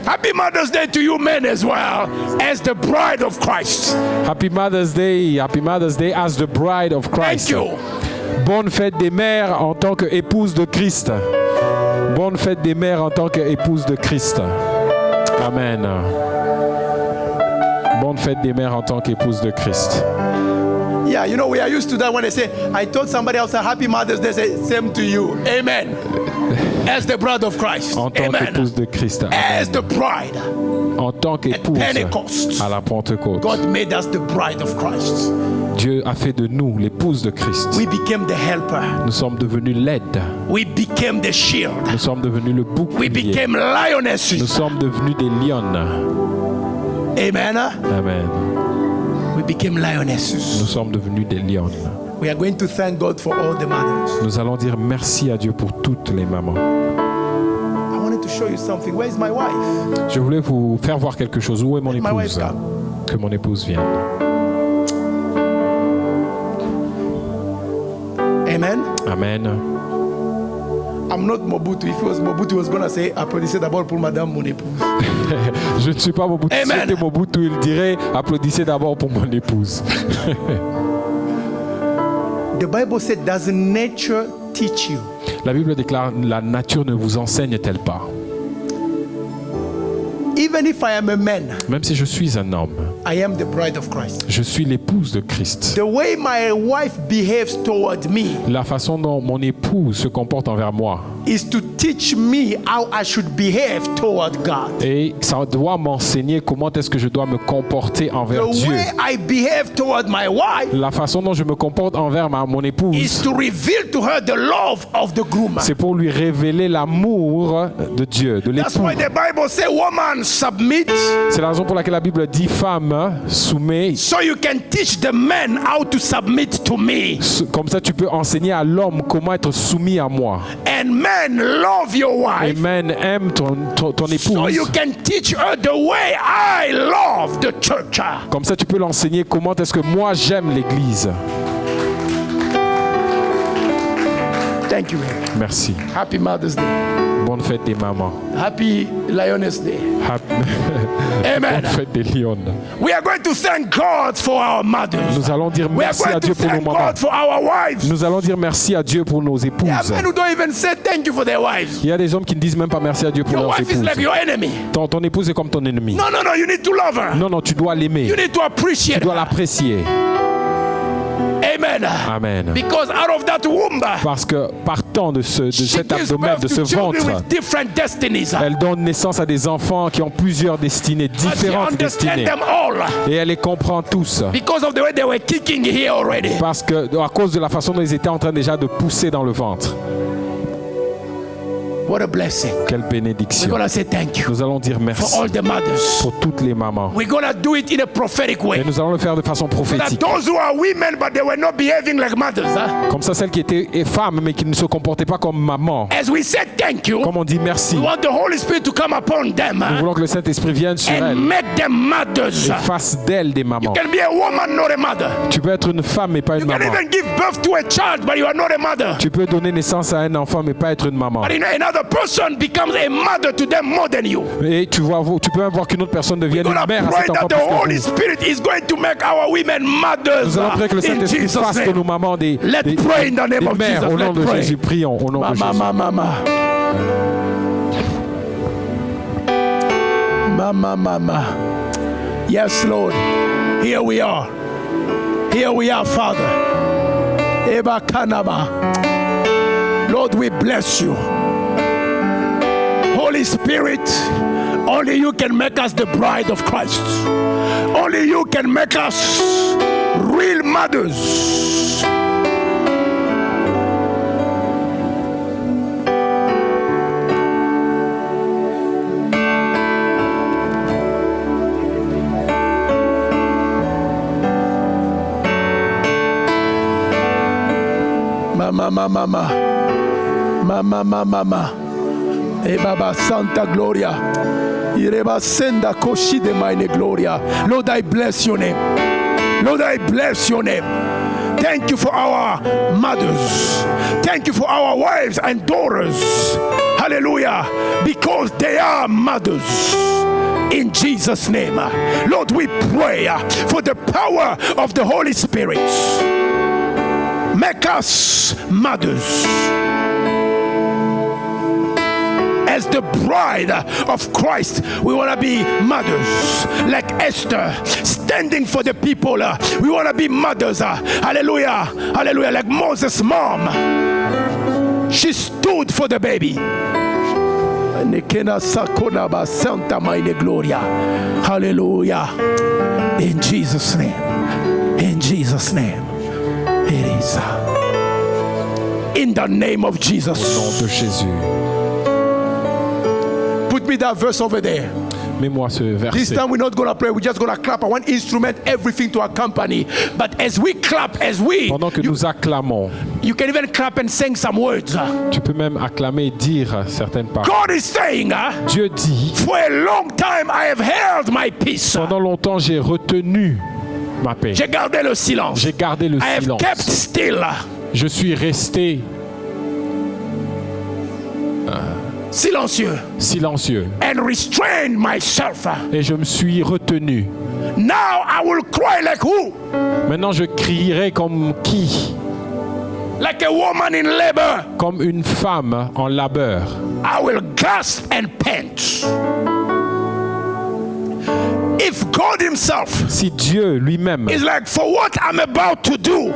Happy Mother's Day to you men as well, as the bride of Christ. Happy Mother's Day as the bride of Christ. Thank you. Bonne fête des mères en tant qu'épouse de Christ. Bonne fête des mères en tant qu'épouse de Christ. Amen. Bonne fête des mères en tant qu'épouse de Christ. Yeah, you know, we are used to that when they say, I told somebody else a Happy Mother's Day, say, same to you. Amen. As the bride of Christ. En tant Amen. qu'épouse de Christ. As the bride. En tant qu'épouse Pentecost. à la Pentecôte. God made us the bride of Christ. Dieu a fait de nous l'épouse de Christ. We became the helper. Nous sommes devenus l'aide. We became the shield. Nous sommes devenus le We bouclier. became Nous lionesses. sommes devenus des lionnes. Amen. Amen. We became lionesses. Nous sommes devenus des lionnes. We are going to thank God for all the mothers. Nous allons dire merci à Dieu pour toutes les mamans. I wanted to show you something. Where is my wife? Je voulais vous faire voir quelque chose. Où est mon My wife épouse? come. Que mon épouse vienne. Amen. Amen. I'm not Mobutu. If it was Mobutu, he was going to say, applaudissez d'abord pour madame, mon épouse. Je ne suis pas Mobutu. Si Amen. c'était Mobutu, il dirait applaudissez d'abord pour mon épouse. The Bible said, does nature teach you? La Bible déclare la nature ne vous enseigne-t-elle pas? Even if I am a man, Même si je suis un homme, I am the bride of Christ. je suis l'épouse de Christ. The way my wife behaves toward me La façon dont mon épouse se comporte envers moi, is to teach me how I should behave toward God. et ça doit m'enseigner comment est-ce que je dois me comporter envers The Dieu. way I behave toward my wife La façon dont je me comporte envers mon is épouse, to reveal to her the love of the groom. c'est pour lui révéler l'amour de Dieu, de That's l'époux. why the Bible says, woman, submit, C'est la raison pour laquelle la Bible dit femme, soumets. so you can teach the men how to submit to me. Comme ça, tu peux enseigner à l'homme comment être soumis à moi. And men, love your wife, Amen. Aime ton so épouse. you can teach her the way I love the church. Comme ça, tu peux l'enseigner comment est-ce que moi j'aime l'Église. Thank you. Merci. Happy Mother's Day. Bonne fête des mamans. Happy Lioness Day. Amen. Bonne fête des lionnes. We are going to thank God for our mothers. Nous allons dire We are merci à going Dieu to pour nos thank mamans. God for our wives. Nous allons dire merci à Dieu pour nos There are épouses. men who don't even say thank you for their wives. Il y a des hommes qui ne disent même pas merci à Dieu pour Your leurs wife is épouses. like your enemy. Ton épouse est comme ton ennemi. No, you need to love her. Non, tu dois l'aimer. You need to Tu appreciate dois her. l'apprécier. Amen. Amen. Because out of that womb, Parce que partant de she cet gives abdomen, birth de ce to children ventre, with different destinies. elle donne naissance à des enfants qui ont plusieurs destinées, But she différentes understands destinées. them all Et elle les comprend tous. because of the way they were kicking here already. Parce que, à cause de la façon dont ils étaient en train déjà de pousser dans le ventre. What a blessing. Quelle We're bénédiction. going to say thank you Nous allons dire for merci all the mothers. pour toutes les mamans. We're going to do it in a prophetic Et way. nous allons le faire de façon That prophétique. those who are women but they were not behaving like mothers, Comme ça, celles qui étaient femmes mais qui ne se comportaient pas comme maman. as we said thank you, Comme on dit merci. we want the Holy Spirit to come upon them Nous voulons que le Saint-Esprit vienne sur and elles make them mothers. et fasse d'elles des mamans. You can be a woman, not a mother. Tu peux être une femme mais pas une You can maman. even give birth to a child, but you are not a mother. Tu peux donner naissance à un enfant, mais pas être une maman. But another person becomes a mother to them more than you. Et tu peux voir qu'une autre personne devienne We're une going mère to à pray cet enfant that the plus que Holy vous. Spirit is going to make our women mothers. Nous allons prier que le In Saint-Esprit Jesus' fasse de name. nos mamans des Let's pray in the name of mères. Jesus. Au nom Let's de pray. Jésus, prions au nom de Jésus. Mama. Yes, Lord. Here we are. Here we are, Father. Eba Kanaba. Lord, we bless you. Holy Spirit, only you can make us the bride of Christ. Only you can make us real mothers. Mama. E Baba Santa Gloria. Ireba senda koshi de mine gloria. Lord, I bless your name. Lord, I bless your name. Thank you for our mothers. Thank you for our wives and daughters. Hallelujah. Because they are mothers. In Jesus' name. Lord, we pray for the power of the Holy Spirit. Make us mothers. As the bride of Christ, we want to be mothers like Esther, standing for the people. We want to be mothers. Hallelujah. Hallelujah. Like Moses' mom. She stood for the baby. Hallelujah. In Jesus' name. In Jesus' name. It is. In the name of Jesus. Au nom de Jésus. Put me that verse over there. Mets-moi ce This verset. time we're not going to pray. We're just going to clap. I want instrument, everything to accompany. But as we clap, Pendant que nous acclamons, you can even clap and sing some words. tu peux même acclamer et dire certaines paroles. God is saying, Dieu dit, for a long time I have held my peace. pendant longtemps j'ai retenu ma paix. J'ai gardé le silence. J'ai gardé le I have kept silence. still. Je suis resté Silencieux. silencieux And restrained myself. et je me suis retenu. Now I will cry like who? Maintenant je crierai comme qui? Like a woman in labor. Comme une femme en labeur. I will gasp and pant. If God himself Si Dieu lui-même is like, for what I'm about to do,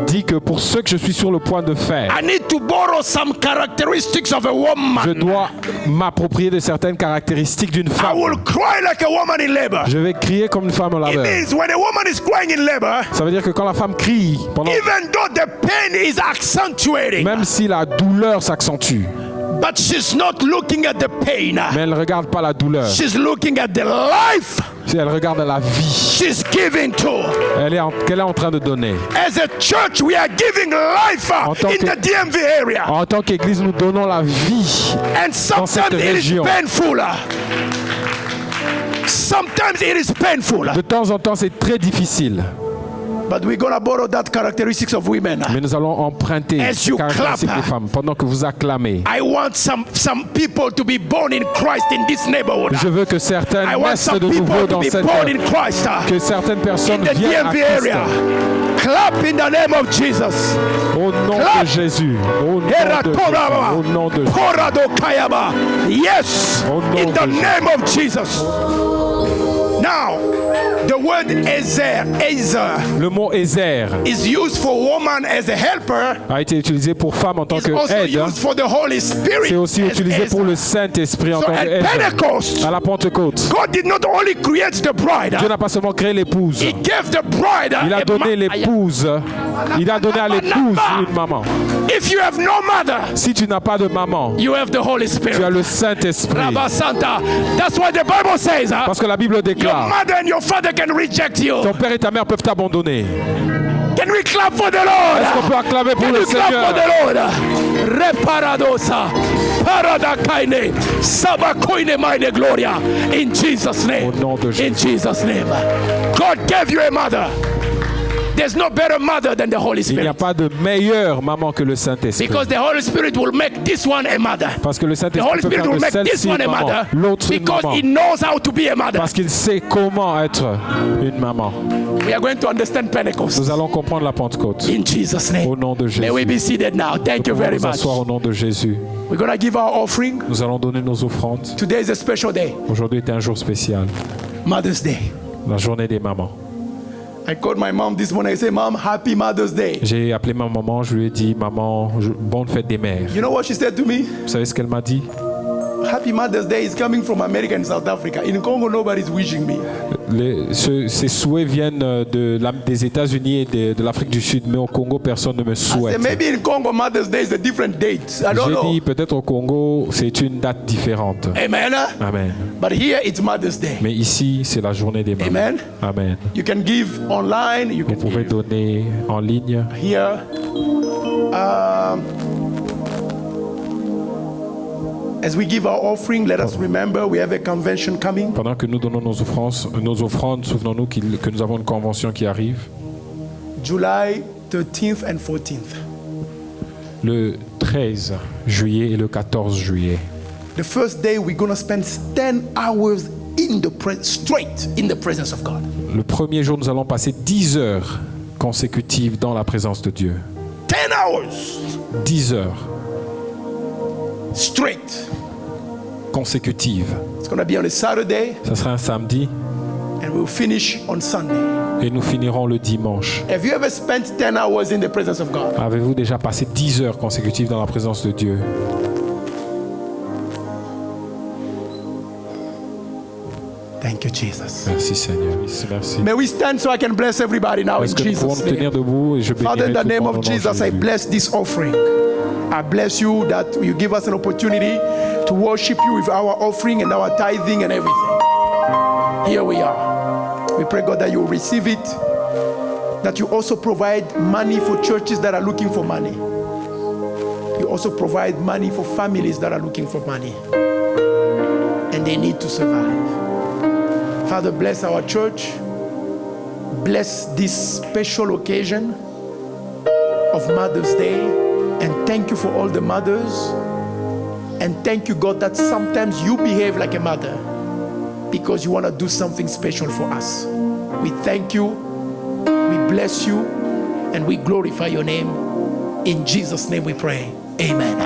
dit que pour ce que je suis sur le point de faire, I need to borrow some characteristics of a je woman. dois m'approprier de certaines caractéristiques d'une I femme. will cry like a woman in labor. Je vais crier comme une femme en It labeur. means when a woman is crying in labor, Ça veut dire que quand la femme crie, even though the pain is accentuating, même si la douleur s'accentue, but she's not looking at the pain. mais elle ne regarde pas la douleur. She's looking at the life Elle regarde la vie she's giving to. qu'elle est en train de donner. As a church, we are giving life En tant in que- the DMV area. En tant qu'Église, nous donnons la vie. And sometimes it is région. painful. Sometimes it is painful. De temps en temps, c'est très difficile. But we're going to borrow that characteristics of women. Mais nous allons emprunter As ces you caractéristiques clap, des femmes pendant que vous acclamez. I want some people to be born in Christ in this neighborhood. Je veux que certaines I want naissent some de people nouveau to dans be cette born in Christ. que certaines In personnes the viennent à DMV Christ. area. Clap in the name of Jesus. Au nom Clap. de Jésus. Au nom de Jésus. Au nom de Jésus. Korado Kayaba. Yes. Au nom In the de name of Jesus. Now, the word Ezer Le mot Ezer is used for woman as a helper. a été utilisé pour femme en tant It's also qu'aide. used for the Holy Spirit. C'est aussi as utilisé Ezer. pour le Saint-Esprit en So tant at qu'aide. Pentecost, À la Pentecôte, God did not only create the bride, Dieu n'a pas seulement créé l'épouse. He gave the bride Il a donné l'épouse. Il a donné à l'épouse une maman. If you have no mother, Si tu n'as pas de maman, you have the Holy tu as Spirit. le Saint-Esprit. Rabba Santa. That's why the Bible says, Parce que la Bible your déclare, mother and your father can reject you. ton père et ta mère peuvent t'abandonner. Can we clap for the Lord? Est-ce qu'on peut acclamer pour Can le we clap for Seigneur? the Lord? Reparadosa. Paradakaine. Sabakoine mine gloria. In Jesus' name. Au nom de In Jésus. Jesus' name. God gave you a mother. There's no better mother than the Holy Il n'y a Spirit. pas de meilleure maman que le Saint-Esprit. Because the Holy Spirit will make this one a mother. Parce que le The Saint-Esprit Holy peut Spirit faire will de make this celle-ci one a une maman, mother l'autre une because maman. he knows how to be a mother. Parce qu'il sait comment être une maman. We are going to understand Pentecost Nous allons comprendre la Pentecôte. in Jesus' name. Au nom de May we Jésus. be seated now. Thank you Nous very allons nous much. asseoir au nom de Jésus. We're going to give our offering. Nous allons donner nos offrandes. Today is a special day, Aujourd'hui est un jour spécial, Mother's Day. la journée des mamans. I called my mom this morning. I said, Mom, happy Mother's Day. J'ai appelé ma maman, je lui ai dit, maman, bonne fête des mères. You know what she said to me? Vous savez ce qu'elle m'a dit? Happy Mother's Day is coming from America and South Africa. In Congo, nobody's wishing me. Ces souhaits viennent des États-Unis et de l'Afrique du Sud, mais au Congo, personne ne me I souhaite. said, maybe in Congo, Mother's Day is a different date. I don't J'ai know. dit, peut-être au Congo, c'est une date différente. Amen. Amen. But here it's Mother's Day. Mais ici, c'est la journée des mamans. Amen. Amen. You can give online. You Vous can pouvez give donner en ligne. here. As we give our offering, let us remember we have a convention coming. Pendant que nous donnons nos offrandes, souvenons-nous que nous avons une convention qui arrive. July 13th and 14th. Le 13 juillet et le 14 juillet. The first day we're going to spend 10 hours straight in the presence of God. Le premier jour, nous allons passer 10 heures consécutives dans la présence de Dieu. 10 hours 10 heures straight. consécutives. It's going to be on a Saturday Ça sera un samedi and we'll finish on Sunday. et nous finirons le dimanche. Have you ever spent 10 hours in the presence of God? Avez-vous déjà passé 10 heures consécutives dans la présence de Dieu? Thank you, Jesus. Merci Seigneur. Merci. May we stand so I can bless everybody now in Est-ce que nous pouvons Jesus' nous tenir name. debout et je Father, in bénirai the tout le name monde au of nom de Jesus, I Jésus. bless this offering. I bless you that you give us an opportunity to worship you with our offering and our tithing and everything. Here we are. We pray, God, that you will receive it, that you also provide money for churches that are looking for money. You also provide money for families that are looking for money and they need to survive. Father, bless our church. Bless this special occasion of Mother's Day. And thank you for all the mothers. And thank you, God, that sometimes you behave like a mother because you want to do something special for us. We thank you, we bless you, and we glorify your name. In Jesus' name we pray. Amen.